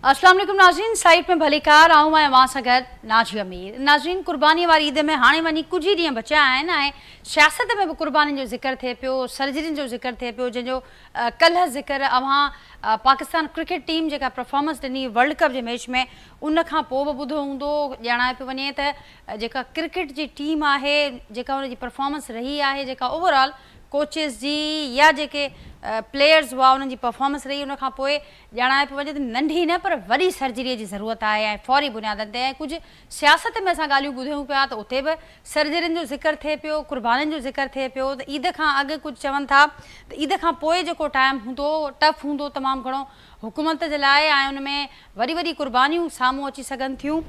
अस्सलाम वालेकुम नाज़रीन, साइट में भलीकार आऊं मैं वहां सां गॾु नाज़ी अमीर। नाज़रीन, कुर्बानी वारी ईद में हाणे वञी कुछ ही ॾींहं बचिया आहिनि ऐं सियासत में भी कुर्बानी जो ज़िक्र थिए पियो, सर्जरियुनि जो ज़िक्र थिए पियो, जंहिंजो कल्ह ज़िक्र अव्हां पाकिस्तान क्रिकेट टीम जेका परफॉर्मेंस ॾिनी वर्ल्ड कप जे मैच में उन खां पोइ बि ॿुधो हूंदो, ॼाणाए पियो वञे त जेका क्रिकेट जी टीम आहे, जेका उनजी परफॉर्मेंस रही आहे, जेका ओवरऑल कोचिस जी या जेके प्लेयर्स हुआ उन्हनि जी परफॉर्मेंस रही, उन खां पोइ ॼाणाए पियो वञे त नंढी न पर वॾी सर्जरीअ जी ज़रूरत आहे ऐं फौरी बुनियादनि ते। ऐं कुझु सियासत में असां ॻाल्हियूं ॿुधूं पिया त उते बि सर्जरियुनि जो ज़िक्र थिए पियो, कुर्बानीनि जो ज़िक्र थिए पियो त ईद खां अॻु कुझु चवनि था त ईद खां पोइ जेको टाइम हूंदो टफ हूंदो तमामु घणो हुकूमत जे लाइ ऐं उन में वॾी वॾी कुर्बानियूं साम्हूं अची सघनि थियूं।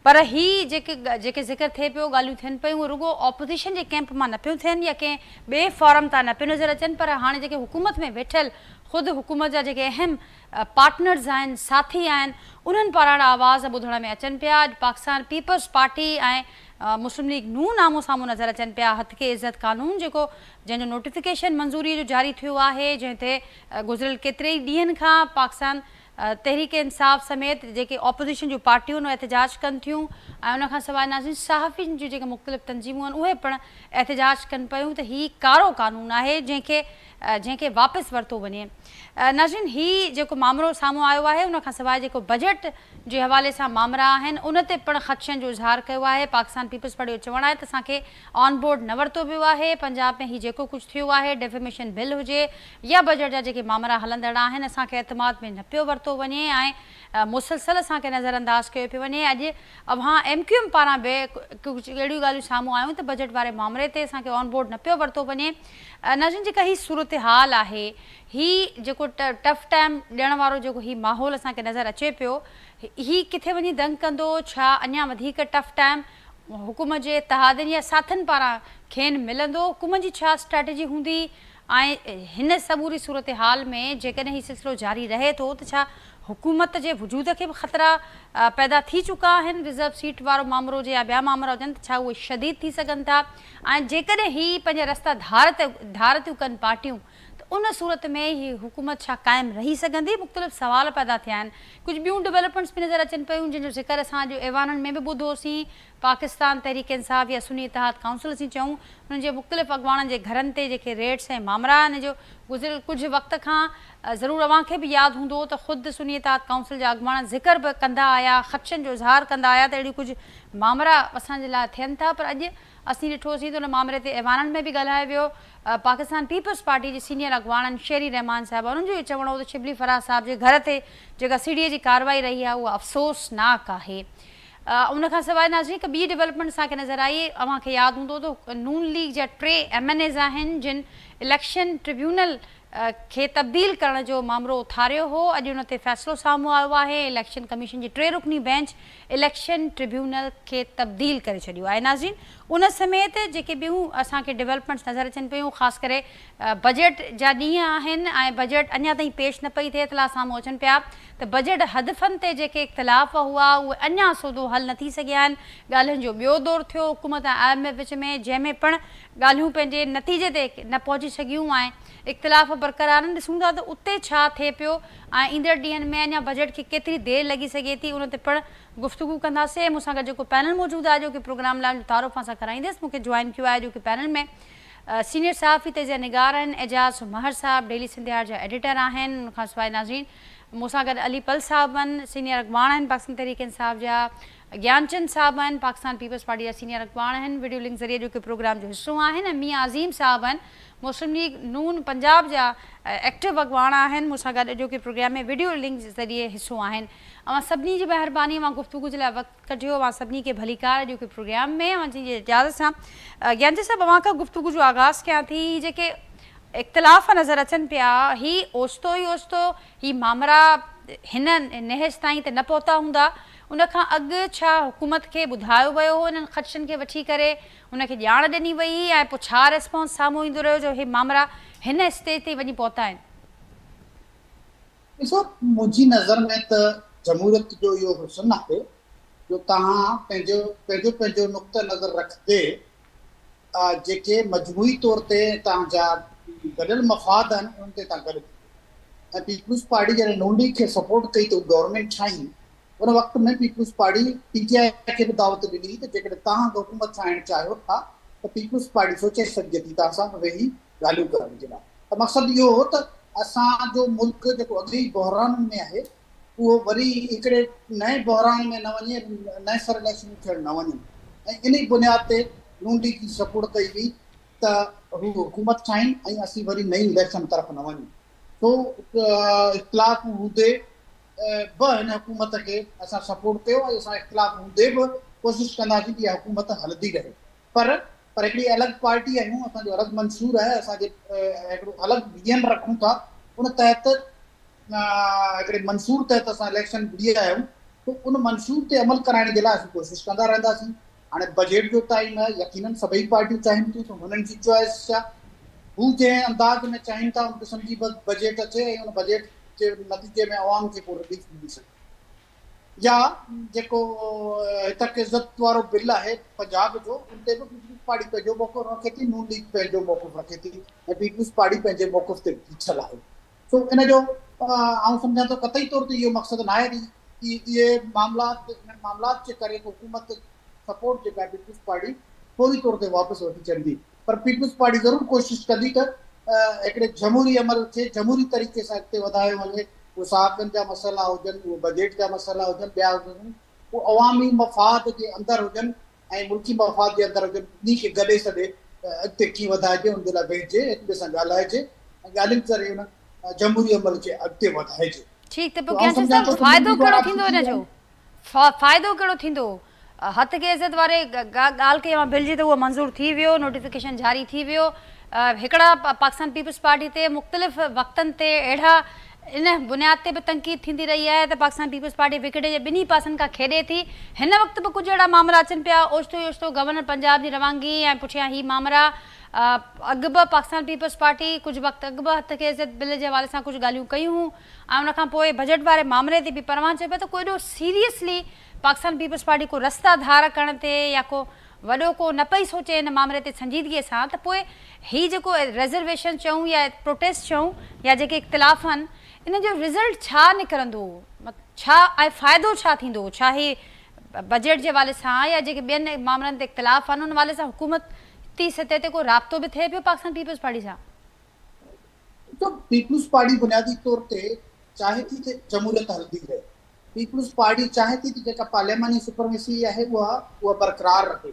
पर ही जेके ज़िक्र थिए पियो, ॻाल्हियूं थियनि पियूं, उहे रुगो ऑपोज़िशन जे कैंप मां न पियूं थियनि या कंहिं ॿिए फॉरम तां न पियो नज़र अचनि, पर हाणे जेके हुकूमत में वेठल ख़ुदि हुकूमत जा जेके अहम पार्टनर्स आहिनि, साथी आहिनि, उन्हनि पारां आवाज़ ॿुधण में अचनि पिया। अॼु पाकिस्तान पीपल्स पार्टी ऐं मुस्लिम लीग नून आमो साम्हूं नज़र अचनि पिया। हथ के इज़त कानून जंहिंजो नोटिफिकेशन मंज़ूरी जो जारी थियो आहे, जंहिं ते गुज़िरियल केतिरे ई ॾींहंनि खां पाकिस्तान तहरीक इंसाफ़ समेत जेके ऑपोज़िशन जूं पार्टियूं आहिनि एहतजाज कनि थियूं ऐं उनखां सवाइ नाज़रीन सहाफ़ियुनि जूं जेके मुख़्तलिफ़ तंज़ीमूं आहिनि उहे पिणु एहतजाज कनि पियूं त हीउ कारो कानून आहे जंहिंखे वापसि वरितो वञे। नाज़रीन, हीउ जेको मामिलो साम्हूं आयो आहे उनखां सवाइ जेको बजट जे हवाले सां मामला आहिनि उन ते पिणु ख़दशनि जो इज़हार कयो आहे। पाकिस्तान पीपल्स पार्टी जो चवणु आहे त असांखे ऑन बोर्ड न वरितो वियो आहे। पंजाब में हीउ जेको कुझु थियो आहे, डेफेमेशन बिल हुजे या बजट जा जेके मामला हलंदड़ आहिनि, असांखे एतमाद में न पियो वरितो वञे ऐं मुसलसल असांखे नज़रअंदाज़ कयो पियो वञे। अॼु अव्हां MQM पारां बि कुझु अहिड़ियूं ॻाल्हियूं साम्हूं आयूं त बजट वारे मामले ते असांखे ऑन बोर्ड न पियो वरितो वञे। नाज़रीन, जेका हीअ सूरत हाल आहे, हीअ जेको टफ टाइम ॾियण वारो जेको हीउ माहौल असांखे नज़र अचे पियो, हीउ किथे वञी दंग कंदो? छा अञा वधीक टफ टाइम हुकूमत जे इत्तेहादनि या साथनि पारां खेनि मिलंदो? हुकूमत जी छा स्ट्रेटजी हूंदी? ऐं हिन समूरी सूरत हाल में जेकॾहिं हीउ सिलसिलो जारी रहे थो त छा हुकूमत जे वजूद खे बि ख़तरा पैदा थी चुका आहिनि? रिज़र्व सीट वारो मामिलो हुजे या ॿिया मामला हुजनि त छा उहे शदीद थी सघनि था? ऐं जेकॾहिं हीअ पंहिंजा रस्ता धार थियूं कनि पार्टियूं त उन सूरत में हीअ हुकूमत छा क़ाइमु रही सघंदी? मुख़्तलिफ़ सवाल पैदा थिया आहिनि। कुझु ॿियूं डेवलपमेंट्स बि नज़र अचनि पियूं जंहिंजो ज़िक्र असां अॼु ऐवाननि में बि ॿुधोसीं। पाकिस्तान तहरीक इंसाफ़ या सुन्नी इत्तेहाद काउंसिल असीं चऊं, उन्हनि जे मुख़्तलिफ़ अॻवाननि जे घरनि ते जेके रेड्स ऐं मामला आहिनि, जो गुज़िरियल कुझु वक़्त खां ज़रूरु अव्हांखे बि यादि हूंदो त ख़ुदि सुन्नी इत्तेहाद काउंसिल जा अॻवान ज़िक्र बि कंदा आया, ख़दशनि जो इज़हार कंदा आया त अहिड़ियूं कुझु मामला असांजे लाइ थियनि था। पर अॼु असीं ॾिठोसीं त उन मामले ते ऐवाननि में बि ॻाल्हाए वियो। पाकिस्तान पीपल्स पार्टी जे सीनियर अॻवाननि शेरी रहमान साहिबा, उन्हनि जो इहो चवणो हो त शिबली फराज साहिब जे घर ते जेका सीड़ीअ जी कार्रवाई रही आहे उहा अफ़सोसनाक आहे। उनखां सवाइ नाज़रीन, हिकु ॿी डेवलपमेंट असांखे नज़र आई। अव्हांखे यादि हूंदो त नून लीग जा 3 MNAs आहिनि जिन इलेक्शन ट्रिब्यूनल खे तब्दील करण जो मामिलो उथारियो हो। अॼु उन ते फ़ैसिलो साम्हूं आयो आहे। इलेक्शन कमीशन जी 3 रुकनी बेंच इलेक्शन ट्रिब्यूनल खे तब्दील करे छॾियो आहे। नाज़रीन, उन समेत जेके ॿियूं असांखे डेवलपमेंट्स नज़र अचनि पियूं, ख़ासि करे बजट जा ॾींहं आहिनि ऐं बजट अञा ताईं पेश न पई थिए, इतला साम्हूं अचनि पिया त बजट हदफ़नि ते जेके इख़्तिलाफ़ हुआ उहे अञा सोधो हल न थी सघिया आहिनि। ॻाल्हियुनि जो ॿियो दौरु थियो हुकूमत ऐं IMF विच में, जंहिंमें पिणु ॻाल्हियूं पंहिंजे नतीजे ते न पहुची सघियूं ऐं इख़्तिलाफ़ बरक़रार आहिनि। ॾिसूं था त उते छा थिए पियो ऐं ईंदड़ ॾींहंनि में अञा बजट खे केतिरी देरि लॻी सघे थी, उन ते पिणु गुफ़्तगू कंदासीं। मूंसां गॾु जेको पैनल मौजूदु आहे, जो कि प्रोग्राम लाइ तारुफ़ सां कराईंदसि, मूंखे जॉइन कियो आहे जो कि पैनल में सीनियर सहाफ़ी तेज़ निगार आहिनि एजाज़ महर साहब, डेली सिंधियार जा एडिटर आहिनि। उनखां सवाइ नाज़रीन मूंसां गॾु अली पल साहब आहिनि, सीनियर अॻवान आहिनि पाकिस्तान तहरीक इंसाफ़ जा। ज्ञानचंद साहब आहिनि, पाकिस्तान पीपल्स पार्टी जा सीनियर अॻवान आहिनि, वीडियो लिंक ज़रिए जो कि प्रोग्राम जो हिसो आहिनि। ऐं मियां अज़ीम साहब आहिनि, मुस्लिम लीग नून पंजाब जा एक्टिव अॻवान आहिनि, मूंसां गॾु जो कि प्रोग्राम में वीडियो लिंक ज़रिए हिसो आहिनि। अवां सभिनी जी महिरबानी, अवां गुफ़्तगू जे लाइ वक़्तु कढियो, अवां सभिनी खे भलीकार जो कि प्रोग्राम में। अवां जी इजाज़त सां ज्ञानचंद साहब, अवां खां गुफ़्तगू जो आगाज़ कयां थी। जेके इख़्तिलाफ़ नज़र अचनि पिया, ही ओचितो ही मामला हिन नहज ताईं त न पहुता हूंदा? उनखां अॻु छा हुकूमत खे ॿुधायो वियो हो इन्हनि ख़दशनि खे वठी करे, उनखे ॼाण ॾिनी वई ऐं पोइ छा रिस्पॉन्स साम्हूं ईंदो रहियो जो हे मामला हिन स्टेज ते वञी पहुता आहिनि? ॾिसो, मुंहिंजी नज़र में त जमहूरियत जो इहो हुस्न आहे जो तव्हां पंहिंजो नुक़्ते नज़र रखंदे जेके मजमूई तौर ते तव्हांजा गॾियल मफ़ाद आहिनि उन्हनि ते तव्हां गॾु पीपल्स पार्टी जॾहिं नून लीग खे सपोर्ट कई त गवर्नमेंट ठाही, उन वक़्त में पीपल्स पार्टी PTI खे बि दावत ॾिनी त जेकॾहिं तव्हां हुकूमत ठाहिणु चाहियो था त पीपल्स पार्टी सोचे सघिजे थी तव्हां सां वेही ॻाल्हियूं करण जे लाइ। त मक़सदु इहो हो त असांजो मुल्क जेको अॻे ई बहरान में आहे उहो वरी हिकिड़े नए बहरान में न वञे, नए सर इलेक्शन थियणु न वञनि, ऐं इन बुनियाद ते नून लीग जी सपोर्ट कई हुई त हू हुकूमत ठाहिनि ऐं असीं वरी नई इलेक्शन तरफ़ न वञूं। तो इख़्तिलाफ़ हूंदे बि हिन हुकूमत खे असां सपोर्ट कयो ऐं असां इख़्तिलाफ़ हूंदे बि कोशिशि कंदासीं कि इहा हुकूमत हलंदी रहे। पर हिकिड़ी अलॻि पार्टी आहियूं, असांजो अलॻि मंसूर आहे, असांजे हिकिड़ो अलॻि विजन रखूं था, उन तहत हिकिड़े मंसूर तहत असां इलेक्शन बीह आहियूं। त उन मंसूर ते अमल कराइण जे लाइ असीं कोशिशि कंदा रहंदासीं। हाणे बजट जो टाइम आहे, यकीनन सभई पार्टियूं चाहिनि थियूं त हुननि जी चॉइस छा, हू जंहिं अंदाज़ में चाहिनि था उन क़िस्म जी बजट अचे ऐं उन बजट जे नतीजे में अवाम खे को रिलीफ मिली सघे। या जेको हितक इज़त वारो बिल आहे पंजाब जो, उन ते बि पीपल्स पार्टी पंहिंजो मौक़िफ़ रखे थी, नून लीग पंहिंजो मौक़िफ़ रखे थी ऐं पीपल्स पार्टी पंहिंजे मौक़िफ़ ते बीठल आहे। सो इन जो आउं सम्झां थो क़तई तौर ते इहो मक़सदु न आहे कि इहे मामलात जे करे हुकूमत सपोर्ट जेका आहे पीपल्स पार्टी फौरी तौर ते वापसि वठी छॾंदी, पर पीपल्स पार्टी ज़रूरु कोशिशि कंदी त हिकिड़े जमहूरी अमल खे जमहूरी तरीक़े सां अॻिते वधायो वञे। उहे सहाफ़ियुनि जा मसइला हुजनि, उहे बजट जा मसइला हुजनि, ॿिया हुजनि, उहे अवामी मफ़ाद जे अंदरि हुजनि ऐं मुल्की मफ़ाद जे अंदरि हुजनि, उन्ही खे गॾे सॾे अॻिते कीअं वधाइजे, उन जे लाइ वेहिजे, हिक ॿिए सां ॻाल्हाइजे ऐं ॻाल्हियुनि ज़रिए हुन जमहूरी अमल खे अॻिते वधाइजे। ठीकु, त पोइ ज्ञानचंद साहिब फ़ाइदो कहिड़ो थींदो हिन जो? फ़ाइदो कहिड़ो थींदो? हथ के इज़त वारे ॻाल्हि कई मां बिल जी त उहो मंज़ूर थी वियो, नोटिफिकेशन जारी थी वियो। हिकिड़ा पाकिस्तान पीपल्स पार्टी ते मुख़्तलिफ़ वक़्तनि ते अहिड़ा इन बुनियाद ते बि तनक़ीद थींदी रही आहे त पाकिस्तान पीपल्स पार्टी विकेट जे ॿिन्ही पासनि खां खेॾे थी। हिन वक़्तु बि कुझु अहिड़ा मामला अचनि पिया, ओचितो गवर्नर पंजाब जी रवानगी ऐं पुठियां ही मामला, अॻु बि पाकिस्तान पीपल्स पार्टी कुझु वक़्तु अॻु बि हथ के इज़त बिल जे हवाले सां कुझु ॻाल्हियूं कयूं ऐं उनखां पोइ बजट वारे मामले ते बि परवान चए पियो त कोई एॾो सीरियसली पाकिस्तान पीपल्स पार्टी को रस्ता धार करण ते या को वॾो को न पई सोचे हिन मामले ते संजीदगीअ सां, त पोइ हीउ जेको रिज़र्वेशन चऊं या प्रोटेस्ट चऊं या जेके इख़्तिलाफ़ आहिनि, इन जो रिज़ल्ट छा निकिरंदो, छा ऐं फ़ाइदो छा थींदो? छा ही बजट जे हवाले सां या जेके ॿियनि मामलनि ते इख़्तिलाफ़ आहिनि उन हवाले सां हुकूमती सतह ते को राब्तो बि थिए पियो पाकिस्तान पीपल्स पार्टी सां? तो पीपल्स पार्टी बुनियादी तौर ते चाहे थी त जमहूरियत हलंदी रहे। पीपल्स पार्टी चाहे थी त जेका पार्लियामानी सुपरमेसी आहे उहा बरक़रार रहे।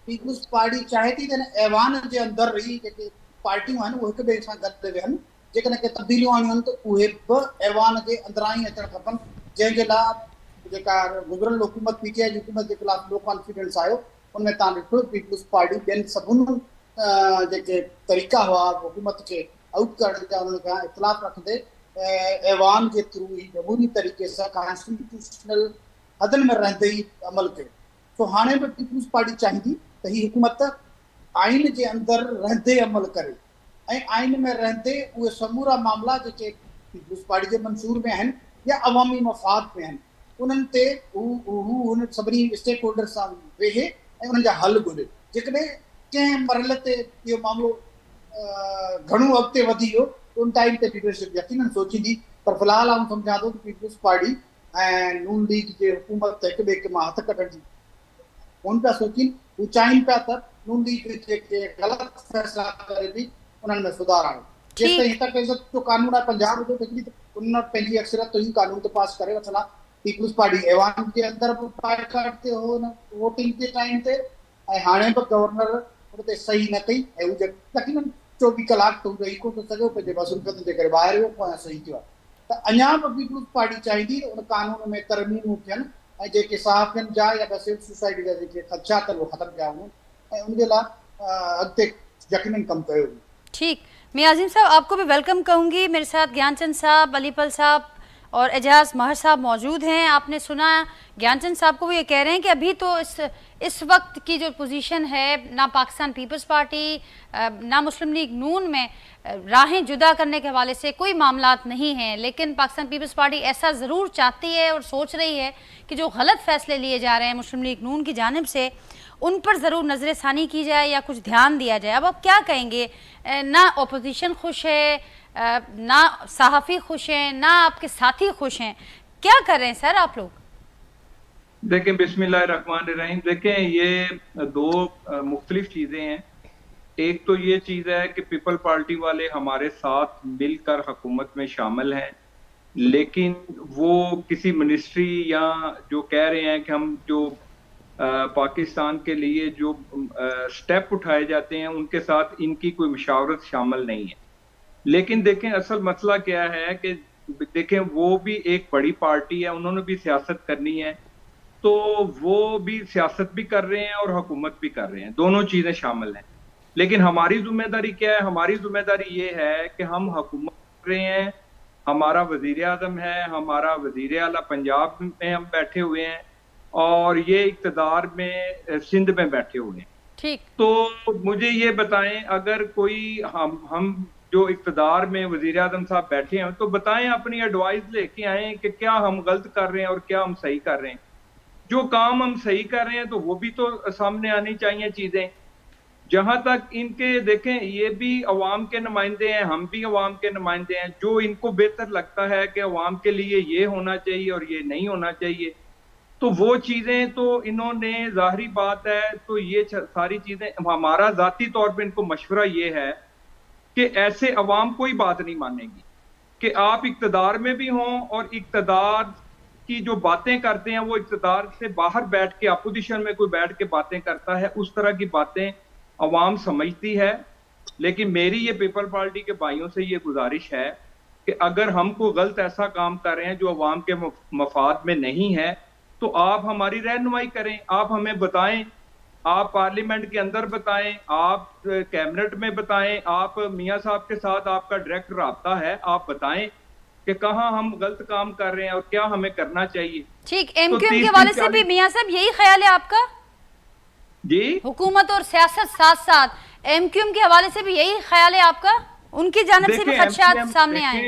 पीपल्स पार्टी चाहे थी त ऐवान जे अंदरि रही जेके पार्टियूं आहिनि उहे हिक ॿिए सां गॾु वेहनि, जेकॾहिं के तब्दीलियूं आणियूं आहिनि त उहे बि ऐवान जे अंदरां ई अचणु खपनि, जंहिंजे लाइ जेका गुज़िरियल हुकूमत PTI जी हुकूमत जे ख़िलाफ़ लो कॉन्फिडेंस आयो, उनमें तव्हां ॾिठो पीपल्स पार्टी ॿियनि सभिनी जेके तरीक़ा हुआ हुकूमत खे आउट करण जा उन खां इख़्तिलाफ़ रखंदे ऐवान जे थ्रू ई जमहूरी तरीक़े सां कॉन्स्टिट्यूशनल हदनि में रहंदे ई अमल कयो। तो हाणे बि पीपल्स पार्टी चाहींदी त ही हुकूमत आइन जे अंदरि रहंदे अमल करे ऐं आइन में रहंदे उहे समूरा मामला जेके पीपल्स पार्टी जे मंसूर में आहिनि या अवामी मफ़ाद में आहिनि, उन्हनि ते हू हुन सभिनी स्टेक होल्डर सां वेहे ऐं उन्हनि जा हल ॻोल्हे। जेकॾहिं कंहिं मरहले ते इहो मामिलो घणो अॻिते वधी वियो उन टाइम ते लीडरशिप यकीनन सोचींदी, पर फ़िलहाल आउं सम्झां थो त पीपल्स पार्टी ऐं नून लीग जे हुकूमत हिक ॿिए खे मां हथ कढण जी कोन पिया सोचीनि। हू चाहिनि पिया त नून लीग जेके ग़लति फ़ैसिला करे बि उन्हनि में सुधार आणे। जेसिताईं हितक इज़त जो कानून आहे पंजाब जो, उन पंहिंजी अक्सरियत तो ही कानून त पास करे वठंदा। पीपल्स पार्टी ऐवान जे अंदरि बि बाइकाट ते हो न वोटिंग जे टाइम ते, ऐं हाणे बि गवर्नर उन ते सही न कई ऐं हू यकीनन 24 कलाक त रही कोन थो सघे, पंहिंजे मसरूफ़ियतुनि जे करे ॿाहिरि वियो, पोयां सही थियो आहे। त अञा बि पीपल्स पार्टी चाहींदी त उन कानून में तरमीमूं थियनि ऐं जेके सहाफ़ियुनि जा या सिविल सोसाइटी जा जेके ख़दशात उहे ख़तमु कया वञनि ऐं उनजे लाइ अॻिते यकीनन कमु कयो। ठीक, मैं आज़िम साहब आपको भी वेलकम कहूँगी। मेरे साथ ज्ञानचंद साहब, अलीपल साहब और एजाज महर साहब मौजूद हैं। आपने सुना ज्ञानचंद साहब को वो ये कह रहे हैं कि अभी तो इस वक्त की जो पोजीशन है, ना पाकिस्तान पीपल्स पार्टी ना मुस्लिम लीग नून में राहें जुदा करने के हवाले से कोई मामलात नहीं हैं, लेकिन पाकिस्तान पीपल्स पार्टी ऐसा ज़रूर चाहती है और सोच रही है कि जो गलत फैसले लिए जा रहे हैं मुस्लिम लीग नून की जानिब से उन पर ज़रूर नज़र षानी की जाए या कुछ ध्यान दिया जाए। अब आप क्या कहेंगे? ना अपोजिशन खुश है, ना सहाफ़ी खुश हैं, ना आपके साथी खुश हैं, क्या कर रहे हैं सर आप लोग? देखें, बिस्मिल्लाहिर्रहमानिर्रहीम। देखें, ये दो मुख्तलिफ चीज़ें हैं। एक तो ये चीज़ है कि पीपल पार्टी वाले हमारे साथ मिलकर हुकूमत में शामिल हैं, लेकिन वो किसी मिनिस्ट्री या जो कह रहे हैं कि हम जो पाकिस्तान के लिए जो स्टेप उठाए जाते हैं उनके साथ इनकी कोई मुशावरत शामिल नहीं है। लेकिन देखें, असल मसला क्या है कि देखें, वो भी एक बड़ी पार्टी है, उन्होंने भी सियासत करनी है, तो वो भी सियासत भी कर रहे हैं और हुकूमत भी कर रहे हैं, दोनों चीजें शामिल हैं। लेकिन हमारी जिम्मेदारी क्या है? हमारी जिम्मेदारी ये है कि हम हुकूमत कर रहे हैं, हमारा वजीर आजम है, हमारा वजीर आला पंजाब में हम बैठे हुए हैं और ये इक्तदार में सिंध में बैठे हुए हैं। ठीक, तो मुझे ये बताएं, अगर कोई हम जो इक्तदार में वजीर आजम साहब बैठे हैं तो बताएं, अपनी एडवाइस लेके आए कि क्या हम गलत कर रहे हैं और क्या हम सही कर रहे हैं। जो काम हम सही कर रहे हैं तो वो भी तो सामने आनी चाहिए चीजें। जहां तक इनके, देखें, ये भी अवाम के नुमाइंदे हैं, हम भी अवाम के नुमाइंदे हैं। जो इनको बेहतर लगता है कि अवाम के लिए ये होना चाहिए और ये नहीं होना चाहिए, तो वो चीजें तो इन्होंने, जाहिरी बात है, तो ये सारी चीजें, हमारा जाती तौर पे इनको मशवरा ये है कि ऐसे अवाम कोई बात नहीं मानेगी कि आप इक्तदार में भी हों और इक्तदार की जो बातें करते हैं वो इक्तदार से बाहर बैठ के, अपोजिशन में कोई बैठ के बातें करता है, उस तरह की बातें अवाम समझती है। लेकिन मेरी ये पीपल पार्टी के भाइयों से ये गुजारिश है कि अगर हम कोई गलत ऐसा काम कर रहे हैं जो अवाम के मफाद में नहीं है, तो आप हमारी रहनुमाई करें, आप हमें बताएं, आप पार्लियामेंट के अंदर बताएं, आप कैबिनेट में बताएं, आप मियां साहब के साथ आपका डायरेक्ट राब्ता है, आप बताएं कि कहां हम गलत काम कर रहे हैं और क्या हमें करना चाहिए। ठीक, एमक्यूएम के हवाले से भी मियां साहब यही ख्याल है आपका? जी, हुकूमत और सियासत साथ साथ एमक्यूएम के हवाले से भी यही ख्याल है आपका? उनकी जानिब से भी खदशात सामने आए?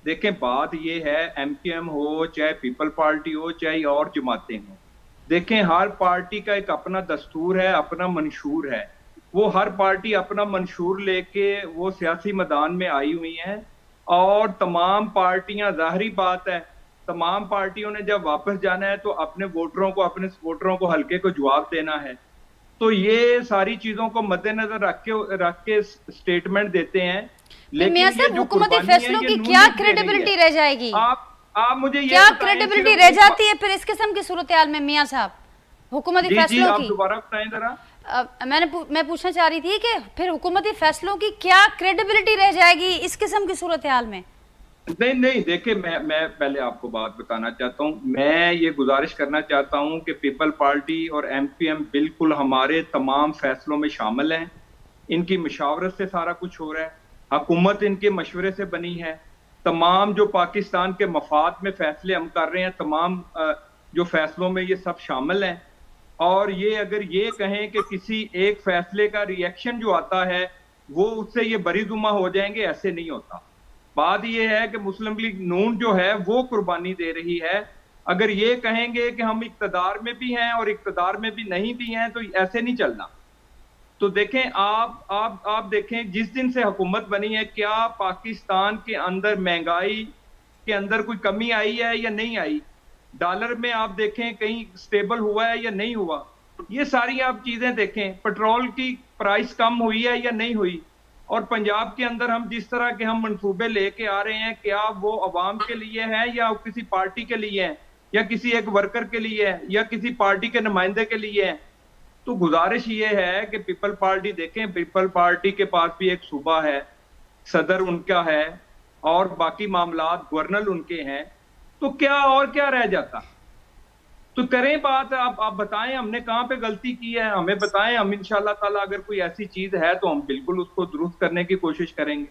देखें, बात ये है, एमक्यूएम हो, चाहे पीपल पार्टी हो, चाहे और जमातें हो, देखें, हर पार्टी का एक अपना दस्तूर है, अपना मंशूर है। वो हर पार्टी अपना मंशूर लेके वो सियासी मैदान में आई हुई हैं और तमाम पार्टियां, जाहिरी बात है, तमाम पार्टियों ने जब वापस जाना है तो अपने वोटरों को, अपने वोटरों को, हल्के को जवाब देना है। तो ये सारी चीजों को मद्देनजर रख के स्टेटमेंट देते हैं। लेकिन हुकूमती फैसलों की क्या क्रेडिबिलिटी रह जाएगी? आप मुझे ये क्या क्रेडिबिलिटी रह जाती है फिर इस किस्म की सूरत हाल में मियां साहब, हुकूमती फैसलों की? दोबारा बताएं जरा। मैं पूछना चाह रही थी कि फिर हुकूमती फैसलों की क्या क्रेडिबिलिटी रह जाएगी इस किस्म की सूरत हाल में? नहीं, देखिए, मैं पहले आपको बात बताना चाहता हूँ। मैं ये गुजारिश करना चाहता हूँ कि पीपल पार्टी और एमपीएम बिल्कुल हमारे तमाम फैसलों में शामिल हैं। इनकी मशावरत से सारा कुछ हो रहा है, हुकूमत इनके मशवरे से बनी है। तमाम जो पाकिस्तान के मफाद में फैसले हम कर रहे हैं, तमाम जो फैसलों में ये सब शामिल हैं। और ये अगर ये कहें कि किसी एक फैसले का रिएक्शन जो आता है वो उससे ये बरीजुमा हो जाएंगे, ऐसे नहीं होता। बात ये है कि मुस्लिम लीग नून जो है वो कुर्बानी दे रही है। अगर ये कहेंगे कि हम इक्तदार में भी हैं और इक्तदार में भी नहीं भी हैं, तो ऐसे नहीं चलना। तो देखें, आप देखें, जिस दिन से हुकूमत बनी है, क्या पाकिस्तान के अंदर महंगाई के अंदर कोई कमी आई है या नहीं आई? डॉलर में आप देखें कहीं स्टेबल हुआ है या नहीं हुआ? ये सारी आप चीजें देखें। पेट्रोल की प्राइस कम हुई है या नहीं हुई? और पंजाब के अंदर हम जिस तरह के हम मंसूबे लेके आ रहे हैं, क्या वो अवाम के लिए है या किसी पार्टी के लिए है या किसी एक वर्कर के लिए है या किसी पार्टी के नुमाइंदे के लिए है? तो गुजारिश ये है कि पीपल पार्टी देखें, पीपल पार्टी के पास भी एक सूबा है, सदर उनका है और बाकी मामलात गवर्नर उनके हैं। तो क्या और क्या रह जाता? तो करें बात, आप बताएं हमने कहां पे गलती की है, हमें बताएं। हम इंशाल्लाह ताला अगर कोई ऐसी चीज है तो हम बिल्कुल उसको दुरुस्त करने की कोशिश करेंगे।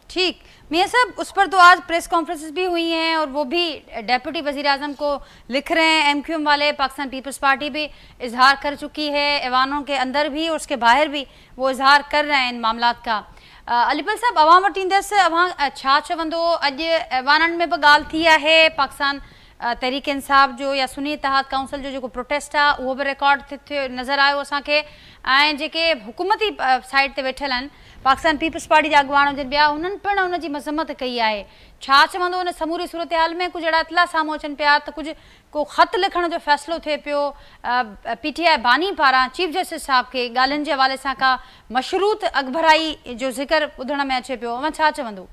ठीक, मियां साहब, उस पर तो आज प्रेस कॉन्फ्रेंसेस भी हुई हैं और वो भी डेप्यूटी वजीर आजम को लिख रहे हैं। एमक्यूएम वाले, पाकिस्तान पीपल्स पार्टी भी इजहार कर चुकी है, ऐवानों के अंदर भी और उसके बाहर भी वो इजहार कर रहे हैं इन मामलात का। अलीपल साहब, अवाम वटी दस अवां छा चवंदो? अॼु ऐवाननि में भी ॻाल्हि थी आहे, पाकिस्तान तहरीक इंसाफ जो या सुन्नी इत्तेहाद काउंसिल जो प्रोटेस्ट आहे उहो बि रिकॉर्ड थियो नज़र आयो असांखे। ऐं जेके हुकूमती साइड ते वेठल आहिनि पाकिस्तान पीपल्स पार्टी जा अॻुवान हुजनि ॿिया उन्हनि पिणु हुनजी मज़म्मत कई आहे। छा चवंदो हुन समूरी सूरत हाल में कुझु अहिड़ा इतला साम्हूं अचनि पिया त कुझु को ख़त लिखण जो फ़ैसिलो थिए पियो PTI बानी पारां चीफ जस्टिस साहब खे ॻाल्हियुनि जे हवाले सां का मशरूत अॻभराई जो ज़िक्र ॿुधण में अचे पियो, अवां छा चवंदो?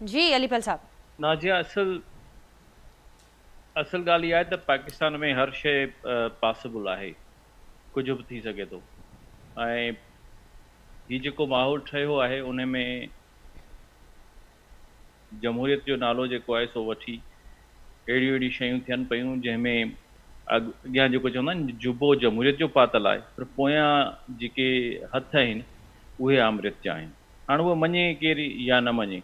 जी अलीपल साहब। नाजिया, असल ॻाल्हि इहा आहे त पाकिस्तान में हर शइ पॉसिबल आहे, कुझु बि थी सघे थो। ऐं हीउ जेको माहौल ठहियो आहे उन में जमहूरियत जो नालो जेको आहे सो वठी अहिड़ियूं शयूं थियनि पियूं जंहिंमें अॻियां जेको चवंदा आहिनि जुबो जमहूरियत जो पातल आहे, पर पोयां जेके हथ आहिनि उहे आमरियत जा आहिनि। हाणे उहो मञे केरु या न मञे,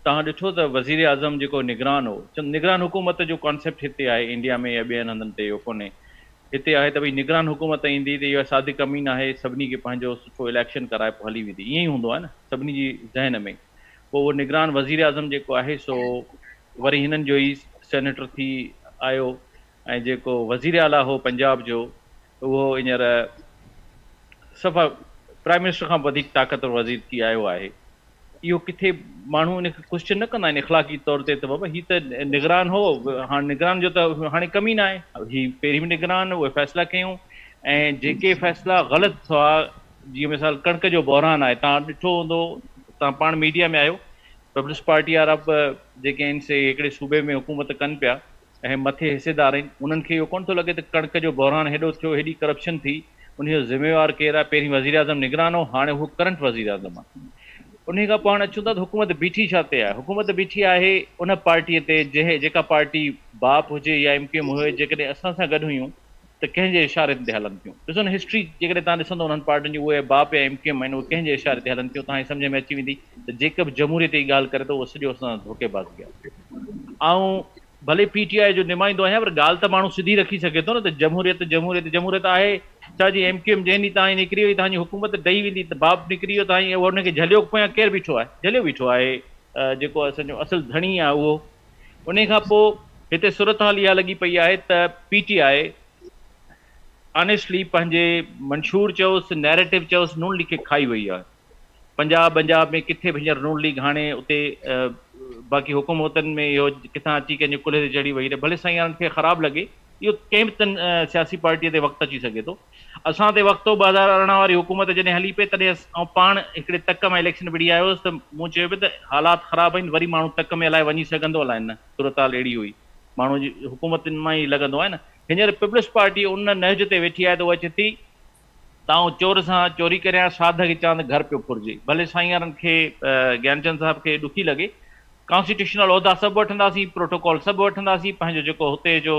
तव्हां ॾिठो त वज़ीर आज़म जेको निगरान हो, निगरान हुकूमत जो कॉन्सेप्ट हिते आहे इंडिया में या ॿियनि हंधनि ते इहो कोन्हे। हिते आहे त भई निगरान हुकूमत ईंदी त इहो सादिक अमीन आहे, सभिनी खे पंहिंजो सुठो इलेक्शन कराए पोइ हली वेंदी, ईअं ई हूंदो आहे न सभिनी जी ज़हन में। पोइ उहो निगरान वज़ीर आज़म जेको आहे सो वरी हिननि जो ई सेनेटर थी आयो, ऐं जेको वज़ीर आला हो पंजाब जो उहो हींअर सफ़ा प्राइम मिनिस्टर खां वधीक ताक़तवर वज़ीर थी आयो आहे। इहो किथे माण्हू इनखे क्वेश्चन न कंदा आहिनि इख़लाक़ी तौर ते त बाबा हीअ त निगरान हो, हाणे निगरान जो त हाणे कमी न आहे, हीअ पहिरीं बि निगरान उहे फ़ैसिला कयूं ऐं जेके फ़ैसिला ग़लति थिया, जीअं मिसाल कणिक जो बहिरान आहे, तव्हां ॾिठो हूंदो, तव्हां पाण मीडिया में आहियो, पीपल्स पार्टी वारा जेके आहिनि से हिकिड़े सूबे में हुकूमत कनि पिया ऐं मथे हिसेदार आहिनि, उन्हनि खे इहो कोन थो लॻे त कणिक जो बहिरान हेॾो थियो, हेॾी करप्शन थी, उनजो ज़िम्मेवार केरु आहे? पहिरीं वज़ीर आज़म निगरान हो, हाणे उहो करंट वज़ीर आज़म आहे। उन खां पोइ हाणे अचूं था त हुकूमत बीठी छा ते आहे? हुकूमत बीठी आहे उन पार्टीअ ते जेका पार्टी बाप हुजे या MQM हुजे, जेकॾहिं असां सां गॾु हुयूं त कंहिंजे इशारे ते हलनि थियूं। ॾिसो न हिस्ट्री जेकॾहिं तव्हां ॾिसंदो उन्हनि पार्टियुनि जी, उहे बाप या MQM आहिनि, उहे कंहिंजे इशारे ते हलनि थियूं, तव्हांखे सम्झ में अची वेंदी त जेका बि जमहूरियत जी ॻाल्हि करे थो उहो सॼो असां धोखेबाज़ी आहे। ऐं भले PTI जो नुमाइंदो आहियां, पर ॻाल्हि त माण्हू सिधी रखी सघे थो न त जमहूरियत जमहूरियत जमहूरियत आहे छा जी? MQM जंहिं ॾींहुं तव्हांजी निकिरी वई, तव्हांजी हुकूमत ॾेई वेंदी त बाप निकिरी वियो तव्हांजी, उनखे झलियो पोयां केरु बीठो आहे? झलियो बीठो आहे जेको असांजो असुल धणी आहे उहो। उन खां पोइ हिते सूरत हाल इहा लॻी पई आहे त PTI ऑनेस्टली पंहिंजे मंशूर चयोसि, नैरेटिव चयोसि, नून लीग खे खाई वई आहे। पंजाब में किथे बि हींअर नून लीग हाणे उते बाक़ी हुकूमतनि में इहो किथां अची कंहिंजे कुल्हे ते चढ़ी वई, भले साईं यारनि खे ख़राबु लॻे, इहो कंहिं बि सियासी पार्टीअ ते वक़्तु अची सघे थो। असां ते वक़्तु 2018 वारी हुकूमत जॾहिं हली पई तॾहिं ऐं पाण हिकिड़े तक में इलेक्शन विड़ी आयोसि त मूं चयो पियो त हालात ख़राबु आहिनि, वरी माण्हू तक में अलाए वञी सघंदो अलाए न। सूरत हाल अहिड़ी हुई, माण्हू जी हुकूमतुनि मां ई लॻंदो आहे न। हींअर पीपल्स पार्टी उन नहज ते वेठी आहे त उहा अचे थी तव्हां चोर सां चोरी करियां, साध खे चवंदा घर पियो फुरिजे। भले साईं यारनि खे ज्ञानचंद साहिब खे ॾुखी लॻे, कॉन्स्टिट्यूशनल उहिदा सभु वठंदासीं, प्रोटोकॉल सभु वठंदासीं, पंहिंजो जेको हुते जो